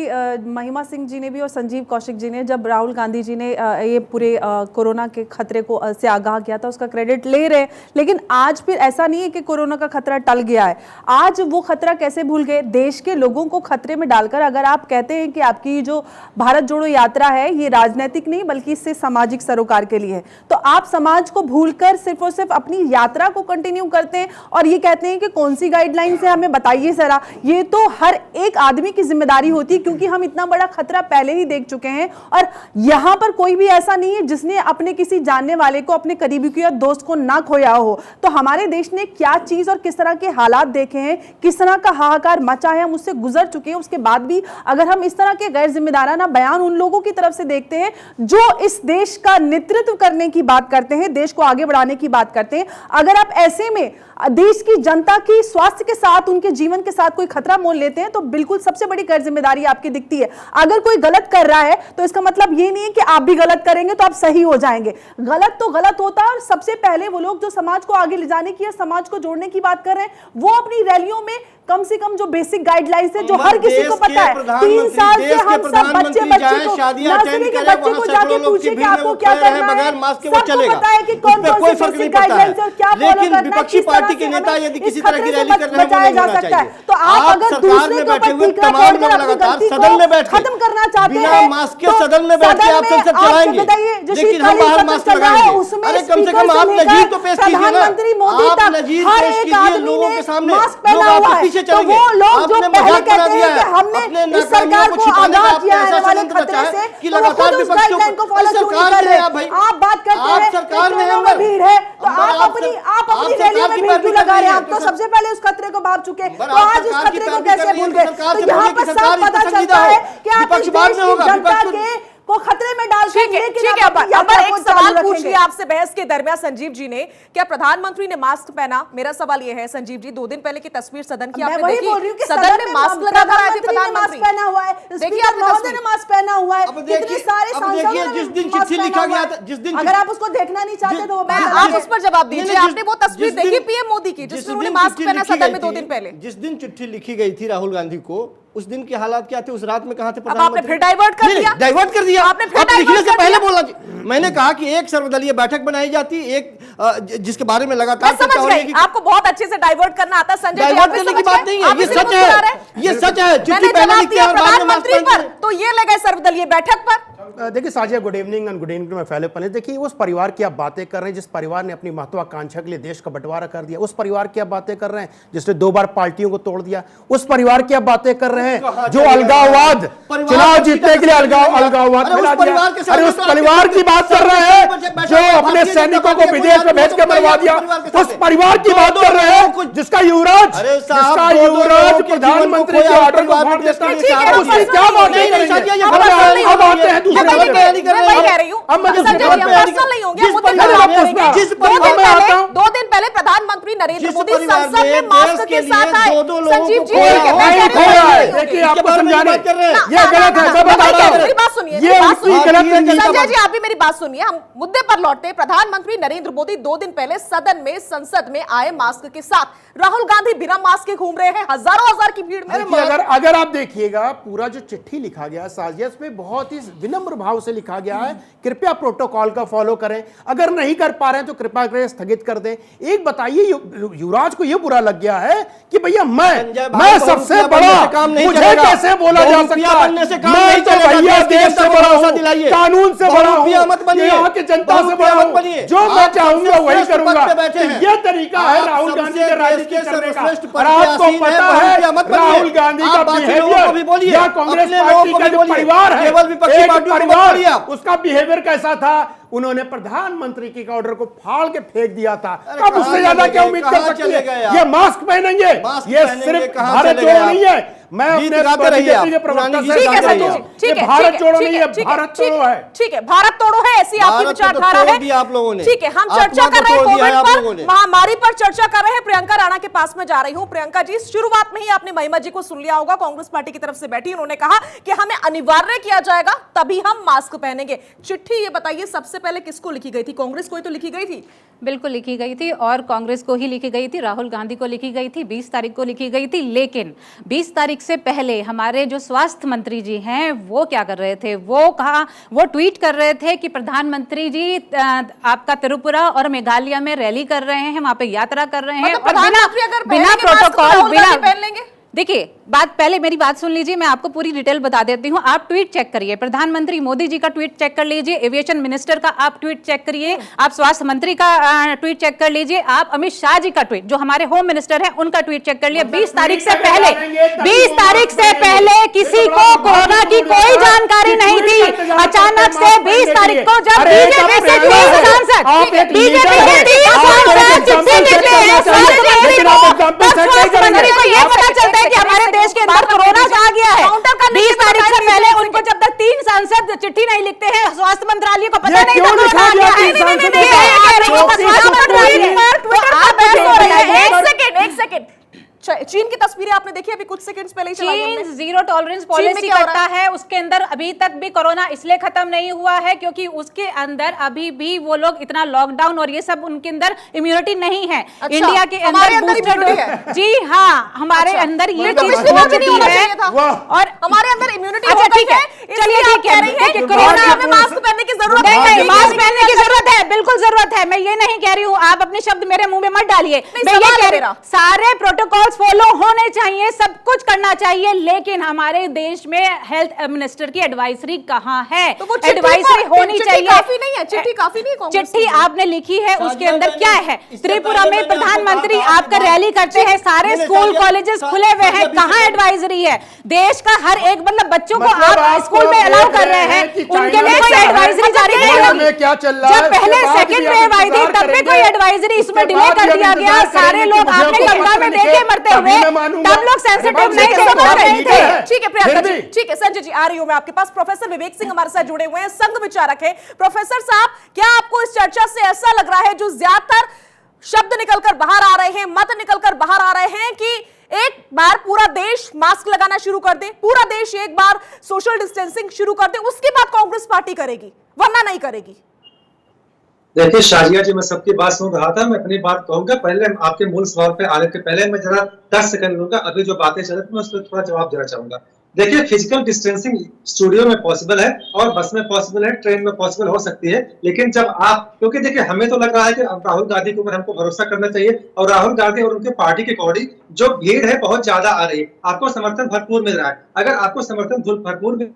महिमा सिंह जी ने भी और संजीव कौशिक जी ने, जब राहुल गांधी जी ने ये पूरे कोरोना के खतरे को से आगाह किया था, उसका क्रेडिट ले रहे हैं, लेकिन आज फिर ऐसा नहीं है कि कोरोना का खतरा टल गया है। आज वो खतरा कैसे भूल गए? देश के लोगों को खतरे में डालकर अगर आप कहते हैं कि आपकी जो भारत जोड़ो यात्रा है ये राजनीतिक नहीं बल्कि इससे सामाजिक सरोकार के लिए है, तो आप समाज को भूलकर सिर्फ और सिर्फ अपनी यात्रा को कंटिन्यू करते हैं और ये कहते हैं कि कौन सी गाइडलाइन है, हमें बताइए जरा। ये तो हर एक आदमी की जिम्मेदारी होती है, क्योंकि हम इतना बड़ा खतरा पहले ही देख चुके हैं और यहाँ पर कोई भी ऐसा नहीं है जिसने अपने किसी जानने वाले को, अपने करीबी को या दोस्त को ना खोया हो। तो हमारे देश ने क्या चीज और किस तरह के हालात देखे हैं, किस तरह का हाहाकार मचा है, हम उससे गुजर चुके हैं। उसके बाद भी अगर हम इस तरह के गैर जिम्मेदाराना बयान उन लोगों की तरफ से देखते हैं जो इस देश का नेतृत्व करने की बात करते हैं, देश को आगे बढ़ाने की बात करते हैं, अगर आप ऐसे में देश की जनता की स्वास्थ्य के साथ, उनके जीवन के साथ कोई खतरा मोल लेते हैं, तो बिल्कुल सबसे बड़ी गैर जिम्मेदारी आपकी दिखती है। अगर कोई गलत कर रहा है तो इसका मतलब ये नहीं है कि आप भी गलत करेंगे तो आप सही हो जाएंगे। गलत तो गलत होता है, और सबसे पहले वो लोग जो समाज को आगे ले जाने की या समाज को जोड़ने की बात कर रहे हैं, वो अपनी रैलियों में कम से कम जो बेसिक गाइडलाइंस है, जो हर किसी को पता है, 3 साल से हम सब बच्चे को, नर्सरी के बच्चे को जाके पूछे कि आपको क्या करना है, सबको पता है कि कौन कौन सी बेसिक गाइडलाइंस और क्या फॉलो करना है, विपक्षी पार्टी के नेता यदि किसी तरह की रैली कर रहे हैं, बचाया जा सकता है। तो आप अगर दूसरे के ऊपर टीका छोड़कर अपनी गलती को खत्म करना चाहते हैं, मास्क के सदन में बैठ के आप संसद चलाएंगे, लेकिन हम बाहर मास्क लगाएंगे। अरे कम से कम आप नजीर तो पेश कीजिए ना, प्रधानमंत्री मोदी आप तक नजीर हर पेश एक कीजिए आदमी लोगों ने के सामने, मास्क पहना लोग हुआ आपके है। पीछे तो चलेंगे। वो लोग जो आपने पहले मजाक बना कहते दिया हैं कि है, हमने अपने इस सरकार को आगाह किया है आने वाले खतरे से, कि तो वो खुद उस गाइडलाइन को फॉलो क्यों नहीं कर रहे? आप बात करते हैं सरकार में ट्रेनों में भीड़ है, तो आप अपनी रैली में भीड़ क्यों लगा रहे हैं? आप तो सबसे पहले उस खतरे को भाप चुके, तो आज इस खतरे को कैसे भूल गए? तो यहाँ पर सब पता चलता है कि आप इस देश की जनता को खतरे में डाल के, ठीक है। अब एक सवाल पूछ लिया आपसे बहस के दरमियान संजीव जी ने, क्या प्रधानमंत्री ने मास्क पहना? मेरा सवाल यह है संजीव जी, 2 दिन पहले की तस्वीर सदन की आपने देखी, सदन में मास्क लगाकर आए थे प्रधानमंत्री, पहना हुआ है, देखिए महोदय ने मास्क पहना हुआ है, कितने सारे सांसदों ने जिस दिन चिट्ठी लिखा गया था, जिस दिन, अगर आप उसको देखना नहीं चाहते तो आप उस पर जवाब दीजिए। आपने वो तस्वीर देखी पीएम मोदी की जिसमें उन्होंने मास्क पहना सदन में 2 दिन पहले? जिस दिन चिट्ठी लिखी गई थी राहुल गांधी को, उस दिन के हालात क्या थे, उस रात में कहां थे? अब आपने फिर डाइवर्ट कर दिया, डाइवर्ट कर दिया आपने फिर लिखने से पहले बोला। मैंने कहा कि एक सर्वदलीय बैठक बनाई जाती, एक जिसके बारे में लगातार चर्चा हो रही है। आपको बहुत अच्छे से डाइवर्ट करना आता है संजय जी, डाइवर्ट करने की बात नहीं है, ये सच है, ये सच है। चिट्ठी पहले लिखते हैं और बाद में मास्क पहनते हैं, तो ये लगे सर्वदलीय बैठक पर। देखिए Sajiya, good evening and good evening to my fellow panellist. देखिए उस परिवार की आप बातें कर रहे हैं जिस परिवार ने अपनी महत्वाकांक्षा के लिए देश का बंटवारा कर दिया, उस परिवार की आप बातें कर रहे हैं जिसने 2 बार पार्टियों को तोड़ दिया, उस परिवार की आप बातें कर रहे हैं जो अलगाववाद, चुनाव जीतने के लिए अलगाववाद फैला दिया। अरे उस परिवार की बात कर रहे हैं जो अपने सैनिकों को विदेश में भेज कर मरवा दिया, उस परिवार की बात कर रहे हैं जिसका युवराज प्रधानमंत्री के ऑर्डर को फाड़ देता है। उसकी क्या बातें करेंगे? अब आते हैं दूसरे मैं वही कह रही हूँ, संजय जी पर्सनल नहीं होंगे, मुद्दे पर बात करेंगे। 2 दिन पहले प्रधानमंत्री नरेंद्र मोदी संसद में मास्क के साथ आए। संजीव जी देखिए आपको समझाने ये गलत है, सब बता रहा हूं, मेरी बात सुनिए, ये उसकी गलत है। संजय जी आप भी मेरी बात सुनिए, हम मुद्दे पर लौटते। प्रधानमंत्री नरेंद्र मोदी 2 दिन पहले सदन में, संसद में आए मास्क के साथ। राहुल गांधी बिना मास्क के घूम रहे हैं हजारों हजार की भीड़ में। अगर आप देखिएगा पूरा जो चिट्ठी लिखा गया साजिया, इसमें बहुत ही विनम्र भाव से लिखा गया है, कृपया प्रोटोकॉल का फॉलो करें, अगर नहीं कर पा रहे हैं तो कृपया करके स्थगित कर दें। एक बताइए, युवराज को यह बुरा लग गया है कि भैया मैं सबसे बड़ा, मुझे कैसे बोला जा सकता है? मैं तो भैया देश से बड़ा हूं, कानून से बड़ा हूं, यहाँ की जनता से बड़ा हूं, जो मैं चाहूंगा वही करूंगा। यह तरीका है राहुल गांधी के राजनीति करने का। और आपको पता है राहुल गांधी का बिहेवियर या कांग्रेस पार्टी का जो परिवार है, एक परिवार, उसका बिहेवियर कैसा था? उन्होंने प्रधानमंत्री के ऑर्डर को फाड़ के फेंक दिया था। अब उससे ज्यादा क्या उम्मीद कर सकते हैं? ये मास्क पहनेंगे, ये सिर्फ भारत जोड़ो नहीं है। मैं अपने बीजेपी के प्रवक्ता से भारत जोड़ो नहीं है, भारत तोड़ो है। ठीक है, भारत तोड़ो है, ऐसी आपकी विचारधारा है। आप लोगों ने, ठीक है, हम चर्चा कर रहे हैं कोविड पर, महामारी पर चर्चा कर रहे हैं। प्रियंका राणा के पास में जा रही हूं। प्रियंका जी, शुरुआत में ही आपने महिमा जी को सुन लिया होगा, कांग्रेस पार्टी की तरफ से बैठी, उन्होंने कहा कि हमें अनिवार्य किया जाएगा तभी हम मास्क पहनेंगे। चिट्ठी ये बताइए सबसे पहले किसको लिखी गई थी? कांग्रेस को ही तो लिखी गई थी। बिल्कुल लिखी गई थी, और कांग्रेस को ही लिखी गई थी, राहुल गांधी को लिखी गई थी, 20 तारीख को लिखी गई थी। लेकिन 20 तारीख से पहले हमारे जो स्वास्थ्य मंत्री जी हैं वो क्या कर रहे थे? वो ट्वीट कर रहे थे कि प्रधानमंत्री जी आपका त्रिपुरा और मेघालय में रैली कर रहे हैं, वहां पे यात्रा कर रहे हैं, और बिना प्रोटोकॉल, देखिए, बात पहले मेरी बात सुन लीजिए, मैं आपको पूरी डिटेल बता देती हूँ। आप ट्वीट चेक करिए, प्रधानमंत्री मोदी जी का ट्वीट चेक कर लीजिए, एविएशन मिनिस्टर का आप ट्वीट चेक करिए, आप स्वास्थ्य मंत्री का ट्वीट चेक कर लीजिए, आप अमित शाह जी का ट्वीट, जो हमारे होम मिनिस्टर हैं, उनका ट्वीट चेक कर लीजिए। 20 तारीख से पहले किसी को कोरोना की कोई जानकारी नहीं थी। अचानक से 20 तारीख को जब बीजेपी से 30 सांसद चिट्ठी निकले हैं स्वास्थ्य मंत्री को, तब स्वास्थ्य मंत्री को यह पता चलता है कि हमारे देश के अंदर कोरोना आ गया है। 20 तारीख से पहले उनको जब तक 3 सांसद चिट्ठी नहीं लिखते हैं, स्वास्थ्य मंत्रालय को पता नहीं था कोरोना आ गया है। एक सेकंड, चीन की तस्वीरें आपने देखी अभी कुछ सेकंड्स पहले ही चलाई हमने। चीन जीरो टॉलरेंस पॉलिसी करता है, उसके अंदर अभी तक भी कोरोना इसलिए खत्म नहीं हुआ है क्योंकि उसके अंदर अभी भी वो लोग इतना लॉकडाउन और ये सब उनके अंदर इम्यूनिटी नहीं है। इंडिया के अंदर बूस्टर डोज, जी हाँ, हमारे अंदर ये चीज और हमारे अंदर इम्यूनिटी। अच्छा ठीक है, चलिए ठीक है, कोरोना में मास्क पहनने की जरूरत नहीं, मास्क पहनने की जरूरत है, बिल्कुल जरूरत है। मैं ये नहीं कह रही हूँ, आप अपने शब्द मेरे मुंह में मत डालिए। मैं ये कह रही हूँ सारे प्रोटोकॉल्स फॉलो होने चाहिए, सब कुछ करना चाहिए, लेकिन हमारे देश में हेल्थ मिनिस्टर की एडवाइजरी कहाँ है? तो वो एडवाइजरी होनी चाहिए। काफी नहीं है, चिट्ठी काफी नहीं है। चिट्ठी आपने लिखी है, उसके अंदर क्या है? त्रिपुरा में प्रधानमंत्री आपका रैली करते हैं, सारे स्कूल कॉलेजेस खुले हुए हैं, कहाँ एडवाइजरी है? देश का हर एक मतलब बच्चों को आप स्कूल में अलाउ कर रहे हैं, उनके लिए कोई एडवाइजरी जारी नहीं होगी। जब पहले सेकंड वेव आई थी तब भी कोई एडवाइजरी इसमें डिले कर दिया गया, सारे लोग आपने गंगा में देखे मरते हुए, तब लोग सेंसिटिव नहीं थे। ठीक है प्रियंका जी, ठीक है संजय जी, आ रही हूं मैं आपके पास। प्रोफेसर विवेक सिंह हमारे साथ जुड़े हुए हैं, संघ विचारक है। प्रोफेसर साहब, क्या आपको इस चर्चा से ऐसा लग रहा है जो ज्यादातर शब्द निकलकर बाहर आ रहे हैं, मत निकलकर बाहर आ रहे हैं कि एक बार पूरा देश मास्क लगाना शुरू कर दे, पूरा देश एक बार सोशल डिस्टेंसिंग शुरू कर दे, उसके बाद कांग्रेस पार्टी करेगी, वरना नहीं करेगी? देखिए शाजिया जी, मैं सबकी बात सुन रहा था, मैं अपनी बात कहूंगा। पहले आपके मूल सवाल पे आने के पहले मैं जरा 10 सेकंड लूंगा। अभी जो बातें चल रही थी मैं उस पर थोड़ा जवाब देना चाहूंगा। देखिए, फिजिकल डिस्टेंसिंग स्टूडियो में पॉसिबल है और बस में पॉसिबल है, ट्रेन में पॉसिबल हो सकती है, लेकिन जब आप, क्योंकि देखिए हमें तो लग रहा है कि राहुल गांधी के ऊपर हमको भरोसा करना चाहिए, और राहुल गांधी और उनके पार्टी के अकॉर्डिंग जो भीड़ है बहुत ज्यादा आ रही है, आपको समर्थन भरपूर मिल रहा है। अगर आपको समर्थन भरपूर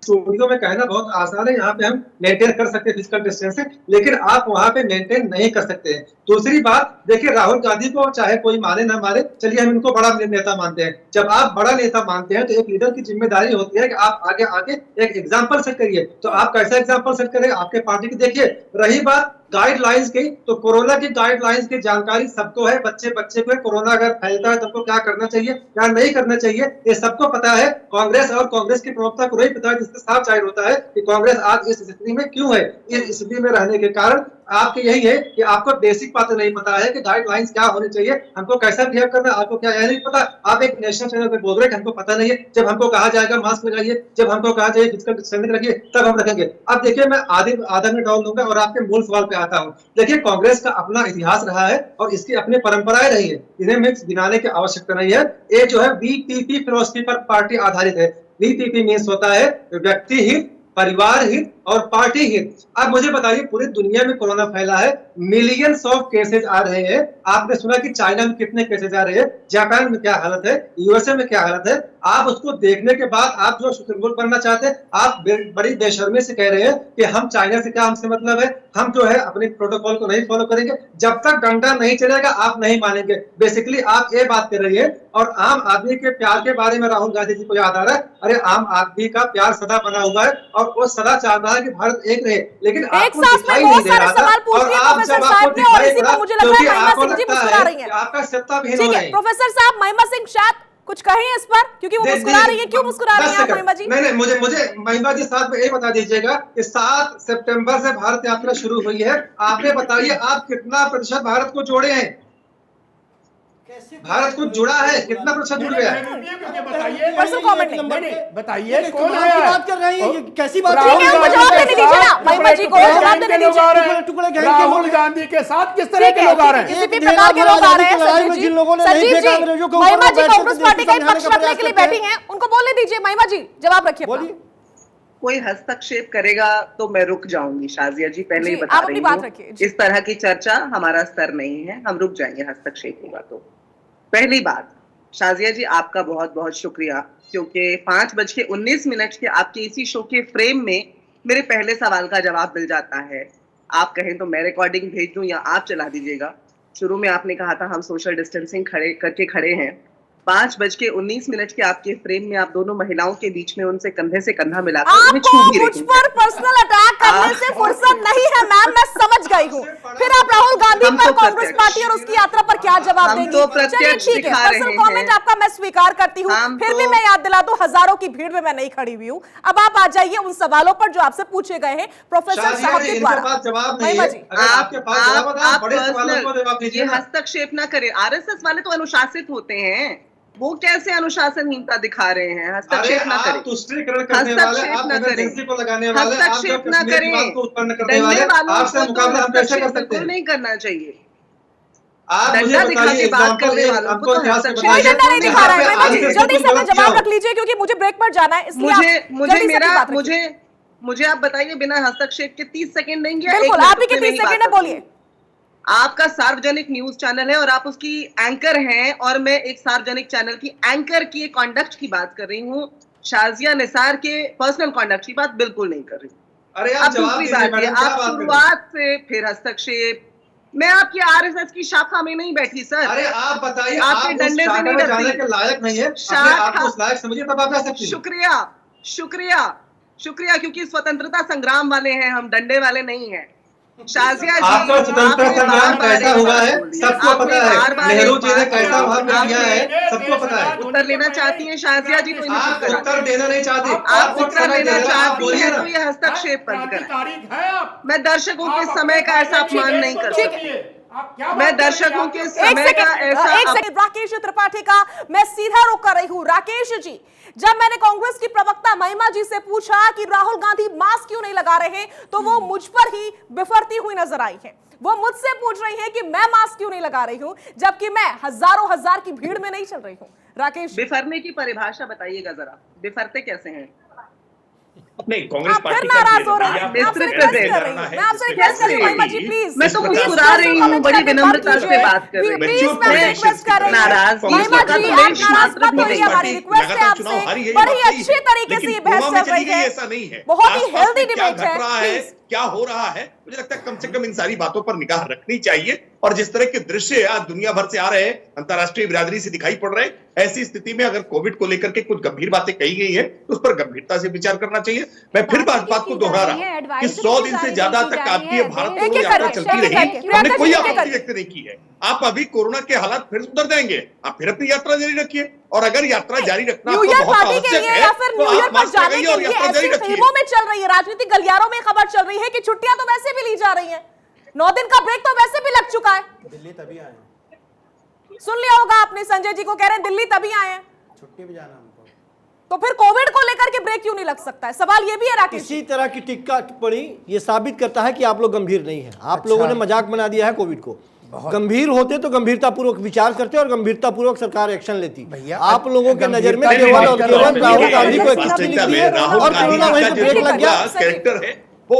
स्टूडियो में कहना बहुत आसान है, यहाँ पे हम मेंटेन कर सकते हैं फिजिकल डिस्टेंसिंग, लेकिन आप वहां पे मेंटेन नहीं कर सकते हैं। दूसरी बात, देखिए राहुल गांधी को चाहे कोई माने ना माने, चलिए हम इनको बड़ा नेता मानते हैं। जब आप बड़ा नेता मानते हैं तो एक लीडर की जिम्मेदारी होती है कि आप आगे आके एक एग्जाम्पल सेट करिए। तो आप कैसा एग्जाम्पल सेट करें आपके पार्टी की? देखिए, रही बात गाइडलाइंस की, तो कोरोना की गाइडलाइंस की जानकारी सबको है, बच्चे को कोरोना अगर फैलता है तो क्या करना चाहिए, क्या नहीं करना चाहिए, ये सबको पता है। कांग्रेस और कांग्रेस की प्रवक्ता को नहीं पता है, जिससे साफ जाहिर होता है कि कांग्रेस आज इस स्थिति में क्यों है। इस स्थिति में रहने के कारण आपके यही है कि आपको बेसिक बातें नहीं पता है कि गाइडलाइंस क्या होनी चाहिए, हमको कैसा बिहेव करना है, आपको क्या यह नहीं पता। आप एक नेशनल चैनल पे बोल रहे हैं हमको पता नहीं है। जब हमको कहा जाएगा मास्क लगाइए, जब हमको कहा जाएगा फिजिकल डिस्टेंसिंग रखिए, तब हम रखेंगे। अब देखिए, मैं आधा मिनट डाउन लूंगा और आपके मूल सवाल पे आता हूँ। देखिए, कांग्रेस का अपना इतिहास रहा है और इसकी अपनी परंपराएं रही है, इन्हें मिक्स गिनाने की आवश्यकता नहीं है। ये जो है बीपीपी फिलॉसफी पर पार्टी आधारित है। बीपीपी मीन्स होता है व्यक्ति हित, परिवार हित और पार्टी हित। अब मुझे बताइए, पूरी दुनिया में कोरोना फैला है, मिलियंस ऑफ केसेस आ रहे हैं। आपने सुना कि चाइना में कितने केसेस आ रहे हैं, जापान में क्या हालत है, यूएसए में क्या हालत है। आप उसको देखने के बाद आप जो शुक्रगुजार बनना चाहते हैं, आप बड़ी बेशर्मी से कह रहे हैं कि हम चाइना से क्या हमसे मतलब है, हम जो है अपने प्रोटोकॉल को नहीं फॉलो करेंगे। जब तक डंडा नहीं चलेगा आप नहीं मानेंगे। बेसिकली आप ये बात कर रही है। और आम आदमी के प्यार के बारे में राहुल गांधी जी को याद आ रहा है। अरे, आम आदमी का प्यार सदा बना हुआ है और वो सदा चाहता है कि भारत एक रहे, लेकिन आपको दिखाई नहीं दे रहा था। और आप जब आपको दिखाई पड़ा, क्योंकि आपको लगता है कि आपका सत्ता भी हो रही है। प्रोफेसर साहब, महिमा सिंह शायद कुछ कहें इस पर, क्योंकि वो मुस्कुरा रही है। क्यों मुस्कुरा रही हैं महिमा जी? नहीं, मुझे महिमा जी साथ में ये बता दीजिएगा कि 7 सितंबर से भारत यात्रा शुरू हुई है। आपने बताइए आप कितना प्रतिशत भारत को जोड़े हैं, भारत को जुड़ा है, कितना प्रतिशत जुड़ गया है? बताइए कौन आया है? बात कर रहे हैं, ये कैसी बात है? जवाब देने दीजिए ना महिमा जी को, जवाब देने दीजिए। राहुल गांधी के साथ किस तरह के लोग आ रहे हैं? किसी भी प्रकार के लोग आ रहे हैं। संजीव जी, महिमा जी कांग्रेस पार्टी का पक्ष रखने के लिए बैठी हैं, उनको बोलने दीजिए। महिमा जी जवाब रखिए। कोई हस्तक्षेप करेगा तो मैं रुक जाऊंगी। शाजिया जी पहले ही बता रही हूँ, इस तरह की चर्चा हमारा स्तर नहीं है, हम रुक जाएंगे हस्तक्षेप होगा तो। पहली बात, शाजिया जी, आपका बहुत बहुत शुक्रिया, क्योंकि 5:19 के आपके इसी शो के फ्रेम में मेरे पहले सवाल का जवाब मिल जाता है। आप कहें तो मैं रिकॉर्डिंग भेज दूं या आप चला दीजिएगा। शुरू में आपने कहा था हम सोशल डिस्टेंसिंग खड़े हैं। 5:19 के आपके फ्रेम में आप दोनों महिलाओं के बीच में उनसे कंधे से कंधा मिलाकर उन्हें आपको छू भी मुझ रही पर पर्सनल अटैक करने से फुर्सत नहीं है मैम, मैं समझ गई हूँ। फिर आप राहुल गांधी हम पर, तो कांग्रेस पार्टी और उसकी यात्रा पर क्या जवाब हम देंगी? तो चलिए प्रत्यक्ष ठीक है, दिखा पर्सनल रहे कमेंट हैं। आपका मैं स्वीकार करती हूँ। हम फिर तो- भी मैं याद दिला दूं, हजारों की भीड़ में मैं नहीं खड़ी हुई हूँ। अब आप आ जाइए उन सवालों पर जो आपसे पूछे गए हैं प्रोफेसर साहब के द्वारा। जवाब नहीं महिमा है। जी, अगर आपके पास जवाब है, आप बड़े सवालों पर्सनल को जवाब दीजिए ये ना। हस्तक्षेप ना करें। आरएसएस वाले तो अनुशासित होते हैं, वो कैसे अनुशासनहीनता दिखा रहे हैं? अरे हस्तक्षेप ना आप करें, तुष्टीकरण करने वाले, हस्तक्षेप आप ना करें, एमरजेंसी को लगाने वाले, आप हस्तक्षेप जो ना कश्मीर करें। विवाद को उत्पन्न करने डरने वाले, वालों आपसे को तो मुकाबला हम कैसे कर हस्तक्षेप सकते बिल्कुल हैं? नहीं करना चाहिए। आप मुझे डंडा दिखा बताइए के बात एग्जाम्पल, करने एक वालों को हमको तो इतिहास से हस्तक्षेप- कोई बताइए डंडा नहीं दिखा रहा है। जहाँ पे महिमा जी, आरएसएस जल्दी ने से अपना गलत किया जवाब हो। रख लीजिए क्योंकि मुझे ब्रेक पर जाना है, इसलिए मुझे आप बताइए, बिना हस्तक्षेप के 30 सेकंड देंगे या बिल्कुल, 1 मिनट? आप ही के उसमें 30 मेरी बात सेकंड है, खत्म बोलिए। होगी। आपका सार्वजनिक न्यूज चैनल है और आप उसकी एंकर हैं, और मैं एक सार्वजनिक चैनल की एंकर की कॉन्डक्ट की बात कर रही हूँ। शाजिया निसार के पर्सनल कॉन्डक्ट की बात बिल्कुल नहीं कर रही। अरे अब आप जवाब दूसरी दीजिए बात है, मैडम, क्या आप बात कर रहे हैं? शुरुआत से फिर हस्तक्षेप। मैं आपकी आरएसएस की शाखा में नहीं बैठी सर। अरे आप बताइए, आपके आप उस डंडे से शाखा नहीं में जाने डरती। के लायक नहीं है, अपने शाखा- आप को उस लायक समझिए तब आप जा सकती हैं। शुक्रिया शुक्रिया शुक्रिया, क्योंकि स्वतंत्रता संग्राम वाले हैं हम, डंडे वाले नहीं हैं। शाजिया जी, आपका स्वतंत्रता आपने संग्राम बार-बार कैसा एक हुआ बात है बोली। सबको आपने पता है। बार-बार एक नेहरू जी ने बात कैसा बोली। वहां पे किया है आपने सबको पता है। उत्तर लेना चाहती हैं शाजिया जी, तो इन्हें आप चुप करा। उत्तर देना नहीं चाहती, आप आपको उत्तर समय लेना दे रहा, आप चाहती बोलिए हैं ना। तो ये हस्तक्षेप बंद करें। तारीख है आप मैं दर्शकों के समय का ऐसा अपमान नहीं कर सकती। आप क्या मैं दर्शकों के एक समय का ऐसा सेकंड राकेश त्रिपाठी का मैं सीधा रुख कर रही हूँ। राकेश जी, जब मैंने कांग्रेस की प्रवक्ता महिमा जी से पूछा कि राहुल गांधी मास्क क्यों नहीं लगा रहे, तो वो मुझ पर ही बिफरती हुई नजर आई है। वो मुझसे पूछ रही है कि मैं मास्क क्यों नहीं लगा रही हूं, जबकि मैं हजारों हजार की भीड़ में नहीं चल रही हूं। राकेश, बिफरने की परिभाषा बताइएगा जरा, बिफरते कैसे हैं? नहीं, कांग्रेस आप फिर पार्टी का नाराज ये हो रहे रवैया हैं। मैं आपसे मिस्टर रिक्वेस्ट प्रेसिडेंट कर रही हूं, मैं आपसे रिक्वेस्ट कर रही हूं महिमा जी, प्लीज। मैं तो प्लीज मुस्कुरा रही हूँ, कमेंट बड़ी करके विनम्रता मत से कीजिए। बात कर रही हूँ। प्लीज मैं आपसे रिक्वेस्ट कर रही हूँ। नाराज महिमा होने का जी, तो आप लेश नाराज मात्र मत भी होइए, नहीं। हमारी रिक्वेस्ट है लगातार चुनाव आपसे। हारी है, ये बड़ी बात सही अच्छे है। तरीके से लेकिन ये बहस गोवा में चल रही चली गई है, ऐसा नहीं है। बहुत ही आसपास हेल्दी में क्या डिबेट है। घट रहा है, प्लीज क्या हो रहा है, मुझे लगता है कम से कम इन सारी बातों पर निगाह रखनी चाहिए। और जिस तरह के दृश्य आज दुनिया भर से आ रहे हैं, अंतर्राष्ट्रीय बिरादरी से दिखाई पड़ रहे हैं, ऐसी स्थिति में अगर कोविड को लेकर के कुछ गंभीर बातें कही गई है तो उस पर गंभीरता से विचार करना चाहिए। मैं फिर बात को दोहरा रहा हूं कि 100 दिन से ज्यादा तक आपकी ये भारत एक जोड़ो एक यात्रा करके, चलती एक एक रही, करके। हमने कोई एक एक आपत्ति करके। व्यक्त नहीं की है। आप अभी कोरोना के हालात फिर सुधर जाएंगे, आप फिर अपनी यात्रा जारी रखिए। और अगर यात्रा जारी रखना न्यू आपको ईयर बहुत पार्टी के आवश्यक लिए है या फिर तो न्यू ईयर आप पर मास्क जाने लगाइए के और लिए यात्रा जारी ऐसी रखिए। फिल्मों में चल रही है, राजनीतिक गलियारों में खबर चल रही है कि छुट्टियां तो वैसे भी ली जा रही हैं, 9 दिन का ब्रेक तो वैसे भी लग चुका है। दिल्ली तभी आए, सुन लिया होगा आपने, संजय जी को कह रहे हैं दिल्ली तभी आए हैं, छुट्टी भी जाना हमको। तो फिर कोविड को लेकर के ब्रेक क्यों नहीं लग सकता है? सवाल ये भी है राकेश जी। इसी तरह की टिक्का टिप्पणी ये साबित करता है कि आप लोग गंभीर नहीं हैं। आप लोगों ने मजाक बना दिया है कोविड को। गंभीर होते तो गंभीरतापूर्वक विचार करते और गंभीरतापूर्वक सरकार एक्शन लेती। आप लोगों के नजर में केवल और केवल राहुल गांधी को एक चिट्ठी लिख दी है और कोरोना वहीं पे ब्रेक लग गया। कैरेक्टर है वो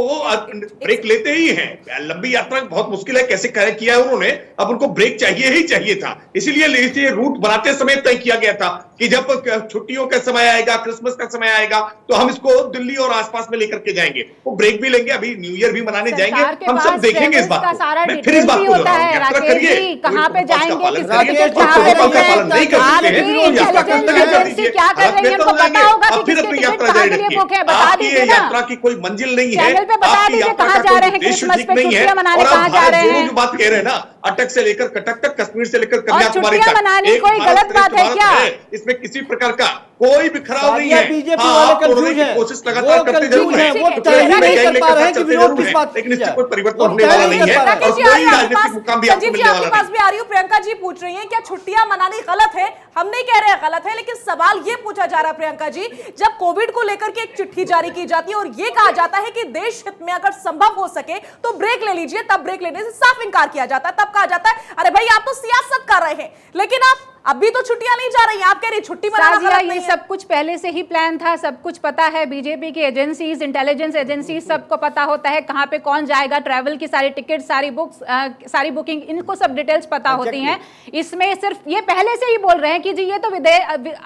ब्रेक लेते ही हैं। लंबी यात्रा बहुत मुश्किल है, कैसे किया है उन्होंने, अब उनको ब्रेक चाहिए ही चाहिए था। इसीलिए रूट बनाते समय तय किया गया था कि जब छुट्टियों का समय आएगा, क्रिसमस का समय आएगा, तो हम इसको दिल्ली और आसपास में लेकर के जाएंगे। वो ब्रेक भी लेंगे, अभी न्यू ईयर भी मनाने जाएंगे, हम सब देखेंगे इस बात को। मैं फिर इस बात को दोहराऊं, यात्रा करिए, कहाँ पे जाएंगे, पालन किस करिए। टिकट और कहाँ पे प्रोटोकॉल का पालन नहीं कर सकते हैं तो यात्रा करते हुए कर दीजिए। क्या कर रही है, उनको पता होगा कि फिर किसके अपनी टिकट यात्रा कहाँ जारी के लिए रखिए। बुक है, बता आपकी दीजिए ये ना। यात्रा की कोई मंजिल नहीं है, चैनल पे बता आपकी दीजिए यात्रा कहाँ का जा कोई रहे हैं, उद्देश्य क्रिसमस ठीक पे नहीं है। छुट्टियां मनाने और कहाँ आप जा भारत रहे जोड़ो हैं। जो बात कह रहे हैं ना, अटक से लेकर कटक तक, कश्मीर से लेकर कन्याकुमारी छुट्टियां तक, मनानी एक कोई भारत गलत बात है श्रेष्ठ क्या? भारत है। इसमें किसी प्रकार का कोई बिखराव नहीं है। बीजेपी हाँ, वाले आप तोड़ने कंफ्यूज की हैं, कोशिश वो लगातार करते जरूर कंफ्यूज हैं, हैं, वो तो तय कहीं नहीं कर लेकर पा रहे हैं चलते कि विरोध जरूर किस हैं, बात लेकिन की इससे है। कोई परिवर्तन वो होने तय वाला नहीं नहीं कर है पा रहे हैं। और राकेश जी, आ कोई रही है आपके राजनीतिक पास, मुकाम भी आपको संजीव जी मिलने आपके वाला पास नहीं। भी आ रही हूँ। प्रियंका जी पूछ रही हैं क्या छुट्टियां मनानी गलत है? हम नहीं कह रहे गलत है, लेकिन सवाल ये पूछा जा रहा है प्रियंका जी, जब कोविड को लेकर के एक चिट्ठी जारी की जाती है और ये कहा जाता है कि देश हित में अगर संभव हो सके तो ब्रेक ले लीजिए, तब ब्रेक लेने से साफ इनकार किया जाता है। तब कहा जाता है अरे भाई आप तो सियासत कर रहे हैं, लेकिन आप अभी तो छुट्टियां नहीं जा रही हैं, आप कह रही छुट्टी मनाना साजिया, गलत ये नहीं है। सब कुछ पहले से ही प्लान था, सब कुछ पता है। बीजेपी की एजेंसीज, इंटेलिजेंस एजेंसीज, सबको पता होता है कहाँ पे कौन जाएगा, ट्रैवल की सारी टिकट, सारी बुक्स, सारी बुकिंग, इनको सब डिटेल्स पता होती हैं। इसमें सिर्फ ये पहले से ही बोल रहे हैं कि जी ये तो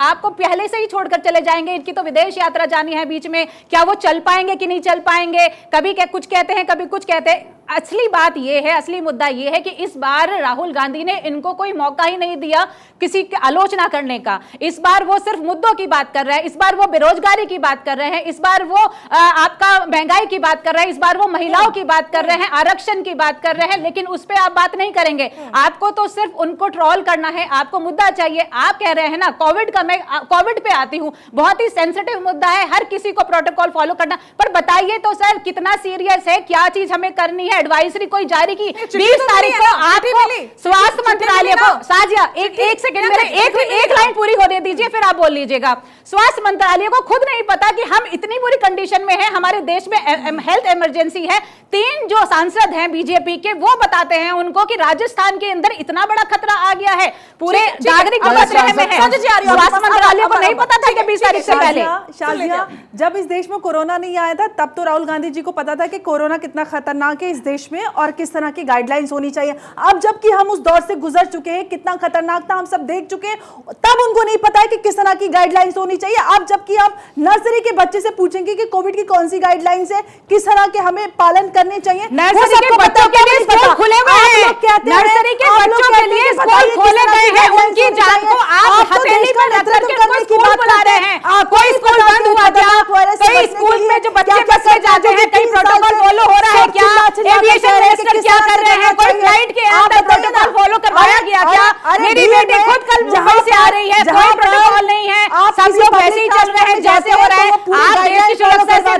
आपको पहले से ही छोड़कर चले जाएंगे, इनकी तो विदेश यात्रा जानी है बीच में, क्या वो चल पाएंगे कि नहीं चल पाएंगे, कभी क्या कुछ कहते हैं, कभी कुछ कहते हैं। असली बात ये है, असली मुद्दा ये है कि इस बार राहुल गांधी ने इनको कोई मौका ही नहीं दिया किसी की आलोचना करने का। इस बार वो सिर्फ मुद्दों की बात कर रहे हैं, इस बार वो बेरोजगारी की बात कर रहे हैं, इस बार वो आपका महंगाई की बात कर रहे हैं, इस बार वो महिलाओं की बात कर रहे हैं, आरक्षण की बात कर रहे हैं, लेकिन उस पर आप बात नहीं करेंगे। आपको तो सिर्फ उनको ट्रोल करना है, आपको मुद्दा चाहिए। आप कह रहे हैं ना कोविड का, मैं कोविड पे आती हूँ, बहुत ही सेंसिटिव मुद्दा है, हर किसी को प्रोटोकॉल फॉलो करना, पर बताइए तो सर कितना सीरियस है, क्या चीज हमें करनी है। एडवाइजरी कोई जारी की 20 तारीख को आपको स्वास्थ्य मंत्रालय को, साजिया एक सेकंड, मेरे एक लाइन पूरी होने दीजिए फिर आप बोल लीजिएगा। स्वास्थ्य मंत्रालय को खुद नहीं पता कि हम इतनी बुरी कंडीशन में हैं, हमारे देश में हेल्थ इमरजेंसी है। 3 जो सांसद हैं बीजेपी के, वो बताते हैं उनको कि राजस्थान के अंदर इतना बड़ा खतरा आ गया है, पूरे नागरिक जो खतरे में है। स्वास्थ्य मंत्रालय को नहीं पता था कि 20 तारीख से पहले। शाजिया, जब इस देश में कोरोना नहीं आया था तब तो राहुल गांधी जी को पता था कि कोरोना कितना खतरनाक है इस देश में और किस तरह की गाइडलाइंस होनी चाहिए। अब जबकि हम उस दौर से गुजर चुके हैं, कितना खतरनाक था हम सब देख चुके हैं, तब उनको नहीं पता है कि किस तरह की गाइडलाइंस होनी चाहिए। अब जबकि आप नर्सरी के बच्चे से पूछेंगे कि कोविड की कौन सी गाइडलाइंस है, किस तरह के हमें पालन करने चाहिए, नर्सरी के बच्चों के लिए स्कूल खुले हुए हैं, नर्सरी के बच्चों के लिए स्कूल खोले गए हैं, उनकी जान को आप हथेली पर रख करके उनको स्कूल बुला रहे हैं। कोई स्कूल बंद हुआ क्या? कई स्कूल में जो बच्चे बस में जाते हैं, कई प्रोटोकॉल फॉलो हो रहा है क्या? एविएशन मिनिस्टर क्या कर रहे हैं? कोई फ्लाइट के अंदर प्रोटोकॉल फॉलो करवाया गया क्या? मेरी बेटी खुद कल मुंबई से आ रही है, कोई प्रोटोकॉल नहीं है, सब लोग वैसे ही चल रहे हैं जैसे हो रहा है। आप देश की सुरक्षा से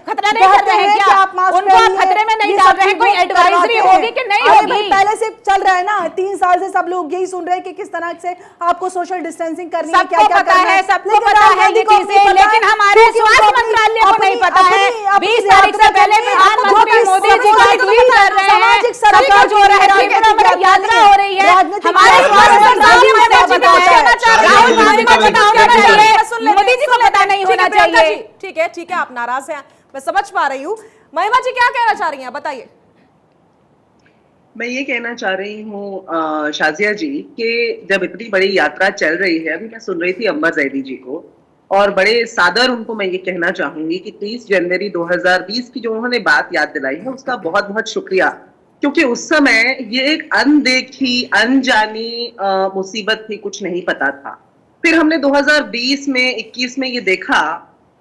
खतरा नहीं कर रहे हैं क्या? उनको आप खतरे में नहीं डाल रहे हैं? कोई एडवाइजरी होगी कि नहीं होगी? पहले से चल रहा है ना, 3 साल से सब लोग यही सुन रहे हैं कि किस तरह से आपको सोशल डिस्टेंसिंग करनी है, क्या क्या करना है, सबको पता है ये चीजें, लेकिन हमारे स्वास्थ्य मंत्रालय को नहीं पता है। 20 तारीख से पहले प्रधानमंत्री मोदी जी का ट्वीट कर रहे हैं, सब जो रहे यात्रा हो रही है, हमारे स्वास्थ्य मंत्रालय में नहीं पता है, राहुल गांधी को पता होना चाहिए, मोदी जी को पता नहीं होना चाहिए। ठीक है, आप नाराज हैं, मैं समझ पा रही हूँ। महिमा जी क्या कहना चाह रही हैं, बताइए। मैं ये कहना चाह रही हूँ शाजिया जी कि जब इतनी बड़ी यात्रा चल रही है, अभी मैं सुन रही थी अंबर जैदी जी को, और बड़े सादर उनको मैं ये कहना चाहूंगी कि 30 जनवरी 2020 की जो उन्होंने बात याद दिलाई है, उसका बहुत बहुत शुक्रिया, क्योंकि उस समय ये एक अनदेखी अनजानी मुसीबत थी, कुछ नहीं पता था। फिर हमने 2020 में 21 में ये देखा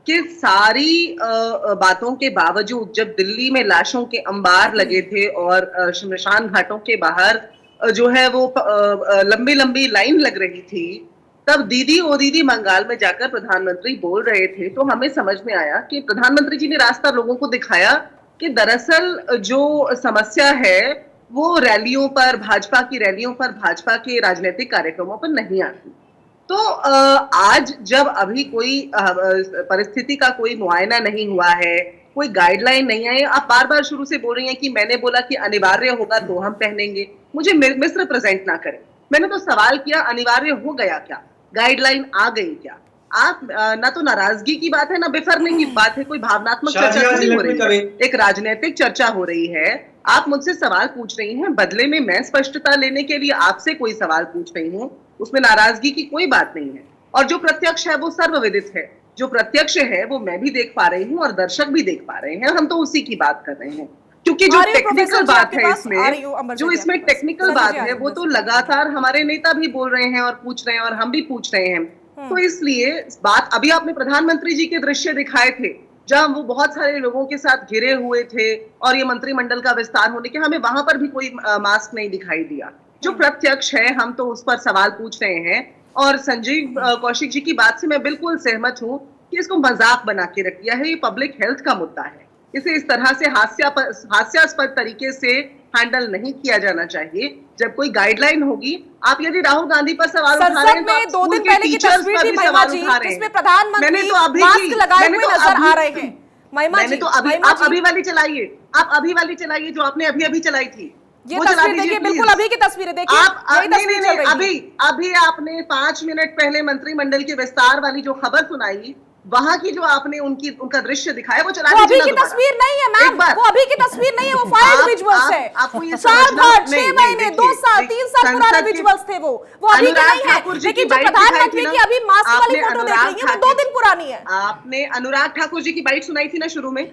कि सारी बातों के बावजूद जब दिल्ली में लाशों के अंबार लगे थे और शमशान घाटों के बाहर जो है वो लंबी लंबी लाइन लग रही थी, तब दीदी ओ दीदी बंगाल में जाकर प्रधानमंत्री बोल रहे थे, तो हमें समझ में आया कि प्रधानमंत्री जी ने रास्ता लोगों को दिखाया कि दरअसल जो समस्या है वो रैलियों पर, भाजपा की रैलियों पर, भाजपा के राजनीतिक कार्यक्रमों पर नहीं आती। तो आज जब अभी कोई परिस्थिति का कोई मुआयना नहीं हुआ है, कोई गाइडलाइन नहीं है, आप बार बार शुरू से बोल रही हैं कि मैंने बोला कि अनिवार्य होगा तो हम पहनेंगे, मुझे मिस्र प्रेजेंट ना करें। मैंने तो सवाल किया अनिवार्य हो गया क्या, गाइडलाइन आ गई क्या? आप ना तो नाराजगी की बात है ना बिफरने की बात है, कोई भावनात्मक चर्चा नहीं हो रही है, एक राजनीतिक चर्चा हो रही है। आप मुझसे सवाल पूछ रही हैं, बदले में मैं स्पष्टता लेने के लिए आपसे कोई सवाल पूछ रही हूँ, उसमें नाराजगी की कोई बात नहीं है। और जो प्रत्यक्ष है वो सर्वविदित है, जो प्रत्यक्ष है वो मैं भी देख पा रही हूँ और दर्शक भी देख पा रहे हैं, हम तो उसी की बात कर रहे हैं। क्योंकि जो टेक्निकल बात है इसमें, जो इसमें टेक्निकल बात है वो तो लगातार हमारे नेता भी बोल रहे हैं और पूछ रहे हैं और हम भी पूछ रहे हैं। तो इसलिए बात, अभी आपने प्रधानमंत्री जी के दृश्य दिखाए थे जहां वो बहुत सारे लोगों के साथ घिरे हुए थे और ये मंत्रिमंडल का विस्तार होने के, हमें वहां पर भी कोई मास्क नहीं दिखाई दिया। जो प्रत्यक्ष है हम तो उस पर सवाल पूछ रहे हैं। और संजीव कौशिक जी की बात से मैं बिल्कुल सहमत हूँ कि इसको मजाक बना के रख दिया है, ये पब्लिक हेल्थ का मुद्दा है, इसे इस तरह से हास्यास्पद तरीके से हैंडल नहीं किया जाना चाहिए। जब कोई गाइडलाइन होगी, आप यदि राहुल गांधी पर सवाल उठा रहे हैं तो आप 2 दिन पहले की तस्वीर थी महिमा जी, जिसमें प्रधानमंत्री मास्क लगाए हुए नजर आ रहे हैं। महिमा जी, आप अभी वाली चलाइए, आप अभी वाली चलाइए जो आपने अभी अभी चलाई थी। ये वो चला तस्वीर दीजिए, देखिए, प्लीज। बिल्कुल अभी की तस्वीरें देखिए, आप यही नहीं तस्वीर नहीं चल रही अभी है। अभी आपने 5 मिनट पहले मंत्रिमंडल के विस्तार वाली जो खबर सुनाई, वहां की जो आपने उनका दृश्य दिखाया, वो चला वो दीजिए अभी ना की दोबारा। तस्वीर नहीं है एक मैम, बार। वो अभी की तस्वीर नहीं है, वो फाइल विजुअल्स है। आपको ये साल समझना भर, 6 नहीं, महीने, देखिए, 2 साल, 3 साल संसद पुराने के विजुअल्स थे वो अभी के अनुराग नहीं है। ठाकुर जी लेकिन की जो बाइट प्रधानमंत्री दिखाई थी की ना, अभी मास्क वाली आपने फोटो देख अनुराग रही है, वो ठाकुर 2 दिन पुरानी है। आपने अनुराग ठाकुर जी की बाइट सुनाई थी ना शुरू में,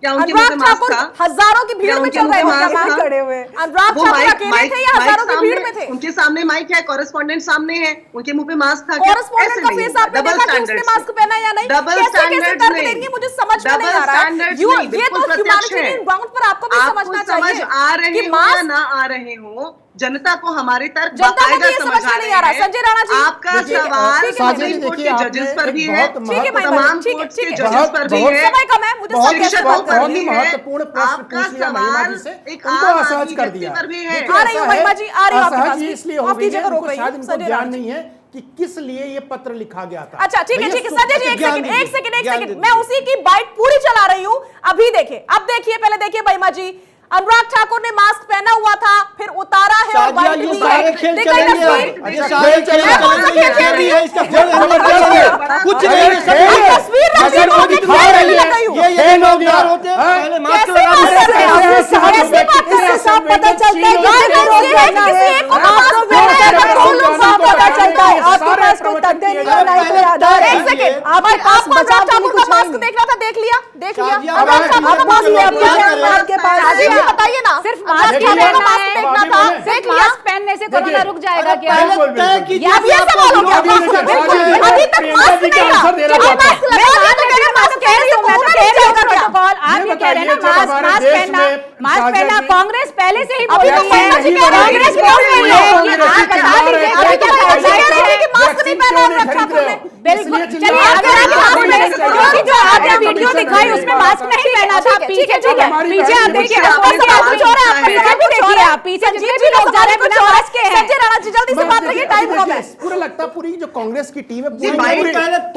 क्या उनके मुंह अनुराग पे मास्क ठाकुर था? हजारों की भीड़ क्या में उनके चल मुंह रहे पे थे मास्क वहां था? खड़े हुए। अनुराग वो ठाकुर माइक अकेले थे या हजारों की भीड़ में थे? उनके सामने माइक है, कॉरेस्पॉन्डेंट सामने है, उनके मुंह पे मास्क था। कॉरेस्पॉन्डेंट का फेस आपने देखा कि उसने मास्क पहना या नहीं? कैसे कैसे तर्क देंगे, मुझे समझ में नहीं आ रहा है। ये तो ह्यूमैनिटेरियन ग्राउंड पर आपको भी समझना चाहिए आ रहे कि हो या मास्क ना आ रहे हो, जनता को हमारे तर्क जनता को बाकायदा तो ये समझ में नहीं आ रहा। संजय राणा जी, आपका देखिए, सवाल ठीक है, सुप्रीम कोर्ट देखिए, के आपने जजेस पर भी एक है, बहुत ठीक है भाई, तमाम ठीक है, कोर्ट्स ठीक के है। जजेस पर भी बहुत- है। समय कम है, मुझे बहुत सब कैसे बात बहुत करनी ही है। महत्वपूर्ण प्रश्न आपका पूछ लिया महिमा जी सवाल से, एक उनको आम असहज आदमी कर व्यक्ति दिया। पर भी है। देखिए, आ रही हूँ ऐसा है, महिमा जी, आ रही हूँ आपके असहज पास। ये इसलिए हो आप गई की जगह है, रोक उनको रही हूँ, शायद इनको संजय ज्ञान राणा जी। नहीं है कि किस लिए ये पत्र लिखा गया था। अच्छा ठीक है, भैया, ठीक है संजय जी, एक ज्ञान सेकंड, दीजिए, एक सेकंड, एक ज्ञान सेकंड, दीजिए। मैं उसी की बाइट पूरी चला रही हूँ। अभी देखिए, अब देखिए, पहले देखिए महिमा जी, अनुराग ठाकुर ने मास्क पहना हुआ था, फिर उतारा है और शादिया, बाइट ये दी सारे है। खेल देखिए चलेंगे तस्वीर, अब। ये सारे खेल मैं कौन सा चलेंगे, खेल खेल रही है हूँ? इसका खेल जबरदस्त है। कुछ नहीं है, सब अब है। तस्वीर रखी अगर है, वो आगे दिखा खेल रही लगा है, हूँ। ये लोग यार होते हैं, पहले मास्क कैसे लगा बात देते कर रहे हैं। हैं? ऐसे साहब कैसे बात कर रहे हैं? सब पता चलता है कि गाइडलाइंस ये है कि किसी एक को मास्क पहना है तो दो लोग साथ पता चलता है। आपके पास कोई तथ्य नहीं है, नहीं तो आधार है। एक सेकंड, आपको अनुराग ठाकुर का मास्क देखना था, देख लिया, देख लिया। शादिया, अनुराग ठाकुर का मास्क आप देख लिया, क्या कर रहे हैं? आपके पास शादिया, ये बताइए ना, सिर्फ अनुराग मास्क ठाकुर का पहनना मास्क है, देखना था, देख सिर्फ लिया। मास्क पहनने से कोरोना रुक जाएगा क्या? पहले बिल्कुल, तय बिल्कुल। कीजिए अब ये कि सवाल हो गया, अभी मास्क देखिए, बिल्कुल, शादिया, अभी तक प्रियंका मास्क जी का नहीं था। आंसर देना जब चाहता मास्क हूं। लगा दिया तो कह रहे मास्क कह रही हूँ, कोरोना नहीं चलेगा क्या? प्रोटोकॉल आप ये कह रहे हैं ना, बताइए, जब हमारे मास्क देश पहनना, में मास्क साझा पहनना, जी- कांग्रेस पहले से ही अभी बोल तो रही है। महिमा जी कह रही है, कांग्रेस कि बोल रही है कांग्रेस कि आप बता दीजिए, अभी तो महिमा जी कह रही है कि मास्क वैक्सीन नहीं पहना क्यों अनुराग नहीं ठाकुर ने। खरीद रहे हो? बिल्कुल, इसलिए चलिए चिल्ला अगर रहे हैं, आप कोई नहीं कर क्योंकि जो रहा। आपने वीडियो दिखाई उसमें मास्क नहीं पहना था, पीछे ठीक है, हमारी पीछे आप बहन देखिए, मुझसे आप आपने देखिए, सवाल पीछे पूछा है। भी देखिए, आप पीछे जितने भी लोग जा रहे हैं बिना मास्क के हैं। संजय राणा जी जल्दी से बात करिए, टाइम कम है। पूरा लगता है पूरी जो कांग्रेस की टीम है जी, पूरी भाई,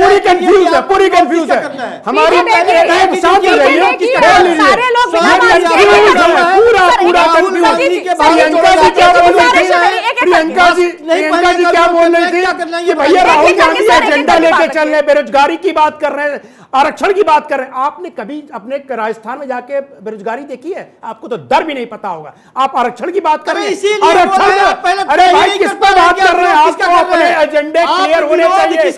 पूरी कंफ्यूज है, पूरी कंफ्यूज है। हमारी एक साथ हो रही है, सारे लोग बिना मास्क के पूरा पूरा राहुल कंफ्यूज गांधी के बारे में प्रियंका जी क्या बोल रही थी? एक-एक प्रियंका जी क्या बोल रही थी कि भैया राहुल गांधी एजेंडा लेके चल रहे हैं, बेरोजगारी की बात कर रहे हैं, आरक्षण की बात कर रहे हैं। आपने कभी अपने राजस्थान में जाके बेरोजगारी देखी है? आपको तो दर भी नहीं पता होगा। आप आरक्षण की बात कर रहे हैं, आरक्षण, अरे भाई किस पर बात कर रहे हैं? आपको अपने एजेंडे क्लियर होने चाहिए।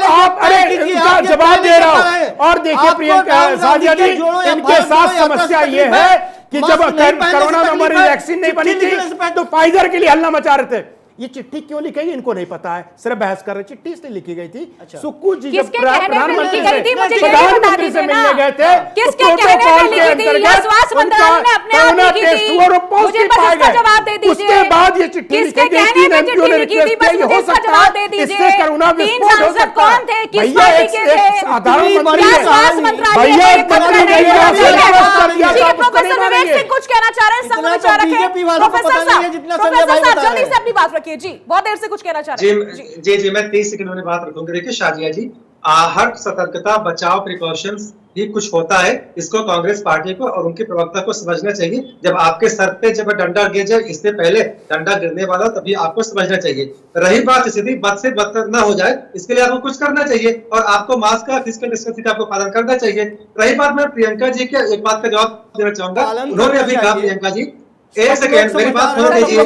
आप अरे इनका जवाब दे रहा हूं। और देखिए प्रियंका साजिया जी, इनके साथ समस्या ये है कि जब कोरोना में हमारी वैक्सीन नहीं बनी थी तो फाइजर के लिए हल्ला मचा रहे थे। ये चिट्ठी क्यों लिखी गई इनको नहीं पता है, सिर्फ बहस कर रहे। चिट्ठी इसलिए लिखी गई थी, सुक्कू जी जब किसके कहने पे लिखी गई थी? मुझे ये बता प्रधानमंत्री से दीजिए ना। मिलने गए थे, किसके तो कहने पे प्रोटोकॉल के लिखी थी? या अंतर्गत स्वास्थ्य उनका मंत्रालय ने अपने आप कोरोना लिखी टेस्ट थी? हुआ और मुझे पॉजिटिव बस पाए इसका गए। जवाब दे दीजिए। उसके बाद ये चिट्ठी किसके लिखी गई, कहने 3 पे एमपीओ ने चिट्ठी लिखी थी? रिक्वेस्ट बस किया, मुझे हो इसका सकता जवाब दे है दीजिए। इससे कोरोना 3 विस्फोट हो सांसद सकता कौन थे? है। किस भैया पार्टी के थे? साधारण क्या मंत्री स्वास्थ्य मंत्रालय भैया ने एक एक पत्र मंत्री नहीं भैया दिया? आपसे रिक्वेस्ट कर दिया ठीक था, है, आप उसको प्रोफेसर नहीं विवेक मानेंगे। सिंह कुछ कहना चाह रहे हैं, इतना संघ विचारक है। बीजेपी वालों को प्रोफेसर पता नहीं है जितना संजय साहब, भाई प्रोफेसर बता साहब रहे जल्दी से अपनी बात रखिए जी, बहुत देर से कुछ कहना चाह रहे हैं जी मैं 30 सेकंड में बात रखूंगा। देखिए शाजिया जी, हर सतर्कता बचाव प्रिकॉशंस ही कुछ होता है, इसको कांग्रेस पार्टी को और उनके प्रवक्ता को समझना चाहिए। जब आपके सर पे जब डंडा गिर जाए, इससे पहले डंडा गिरने वाला, तभी आपको समझना चाहिए। रही बात स्थिति बद से बदतर न हो जाए, इसके लिए आपको कुछ करना चाहिए और आपको मास्क का, फिजिकल डिस्टेंसिंग का आपको पालन करना चाहिए। रही बात, मैं प्रियंका जी के एक बात का जवाब देना चाहूंगा। उन्होंने अभी कहा, प्रियंका जी एक सेकेंड मेरी बात होने दीजिए।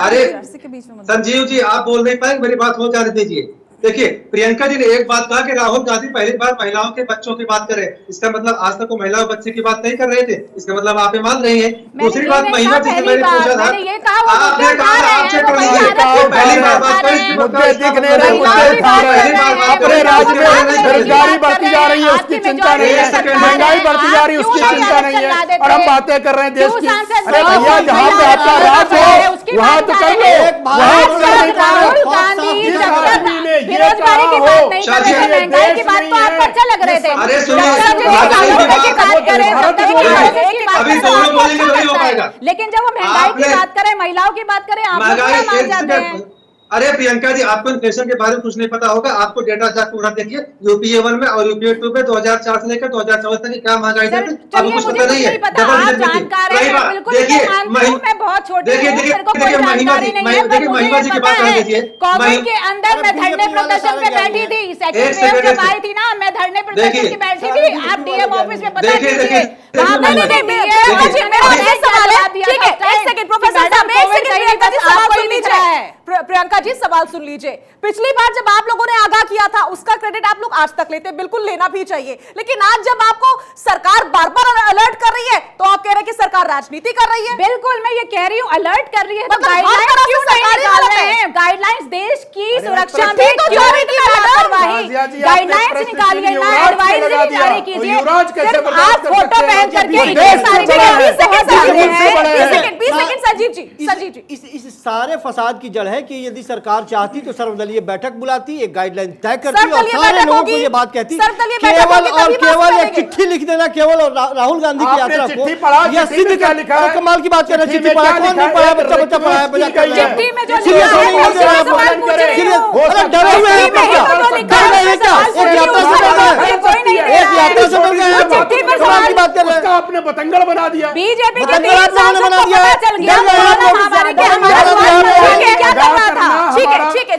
अरे संजीव जी आप बोल नहीं पाएंगे, मेरी बात हो जाने दीजिए। देखिए प्रियंका जी ने एक बात कहा कि राहुल गांधी पहली बार महिलाओं के बच्चों की बात करे, इसका मतलब आज तक वो महिला और बच्चे की बात नहीं कर रहे थे, इसका मतलब आप ये मान रही हैं। दूसरी बात, महिमा जी से मैंने पूछा था, आपने कहा आपसे पहली बार बात करी, मुद्दे दिख नहीं रहे, मुद्दे उठा रहे हैं। अपने राज्य में बेरोजगारी बढ़ती जा रही है, उसकी चिंता नहीं है, महंगाई बढ़ती जा रही है, उसकी चिंता नहीं है, और हम बातें कर रहे हैं देश की। अरे भैया जहाँ पे आपका राज हो वहाँ तो कर लो, वहाँ तो कर नहीं पा रहे। राहुल गांधी जिस जब आदमी ने ये बेरोजगारी की कहा बात हो, नहीं कर रहे थे, शायद ये महंगाई की देश बात तो नहीं आपको है। अच्छा लग रहे थे। अरे सुनिए, जब महंगाई की की बात करें, भारत तब बोल रहे हैं। की बात अभी करें तो दोनों आपको बोलेंगे अच्छा तो नहीं हो लगता है। पाएगा। लेकिन जब वो महंगाई की आपने- बात करें, महिलाओं की बात करें, आप लोग महंगाई क्या मान एक जाते हैं? अरे प्रियंका जी, आपको इन्फ्लेशन के बारे में कुछ नहीं पता होगा। आपको डेटा जाकर उठा देखिए, यूपीए 1 में और यूपीए 2 में 2004 से लेकर 2014 तक की क्या महंगाई थी, आपको कुछ पता नहीं है। आप जानकार हैं, मैं बिल्कुल मैं बहुत छोटी हूं, मेरे को कोई जानकारी नहीं है, पर महिमा जी की बात कर लीजिए। कोविड के अंदर मैं धरने प्रदर्शन पे बैठी थी, सेकंड वेव जब आई थी ना, मैं धरने प्रदर्शन पे बैठी थी। आप डीएम ऑफिस में पता कीजिए, वहां पे प्रियंका जी सवाल सुन लीजिए। पिछली बार जब आप लोगों ने आगाह किया था उसका क्रेडिट आप लोग आज तक लेते, बिल्कुल लेना भी चाहिए, लेकिन आज जब आपको सरकार बार बार अलर्ट कर रही है तो आप कह रहे हैं कि सरकार राजनीति कर रही है। बिल्कुल मैं ये कह रही हूँ, अलर्ट कर रही है तो गाइडलाइंस क्यों नहीं निकाल रहे हैं? गाइडलाइंस देश की सुरक्षा में चोरी की लापरवाही, गाइडलाइंस निकालिए ना, एडवाइजरी जारी कीजिए। आप फोटो पहन करके संजीव जी इस सारे फसाद की जड़ है कि यदि सरकार चाहती तो सर्वदलीय बैठक बुलाती, एक गाइडलाइन तय करती और सारे लोगों को ये बात कहती, केवल एक चिट्ठी लिख देना, केवल राहुल गांधी की यात्रा को यह सिद्ध क्या लिखा है। कमाल की बात कर रहे, चिट्ठी पढ़ा, कौन नहीं पढ़ा, बच्चा बच्चा पढ़ा है, बजा कर रहा है, डरे हुए हैं, डर गए हैं क्या? एक यात्रा से डर गए, एक यात्रा से डर गए हैं, कमाल की बात कर रहे हैं। आपने बतंगड़ बना दिया, बीजेपी के बना दिया, ठीक है,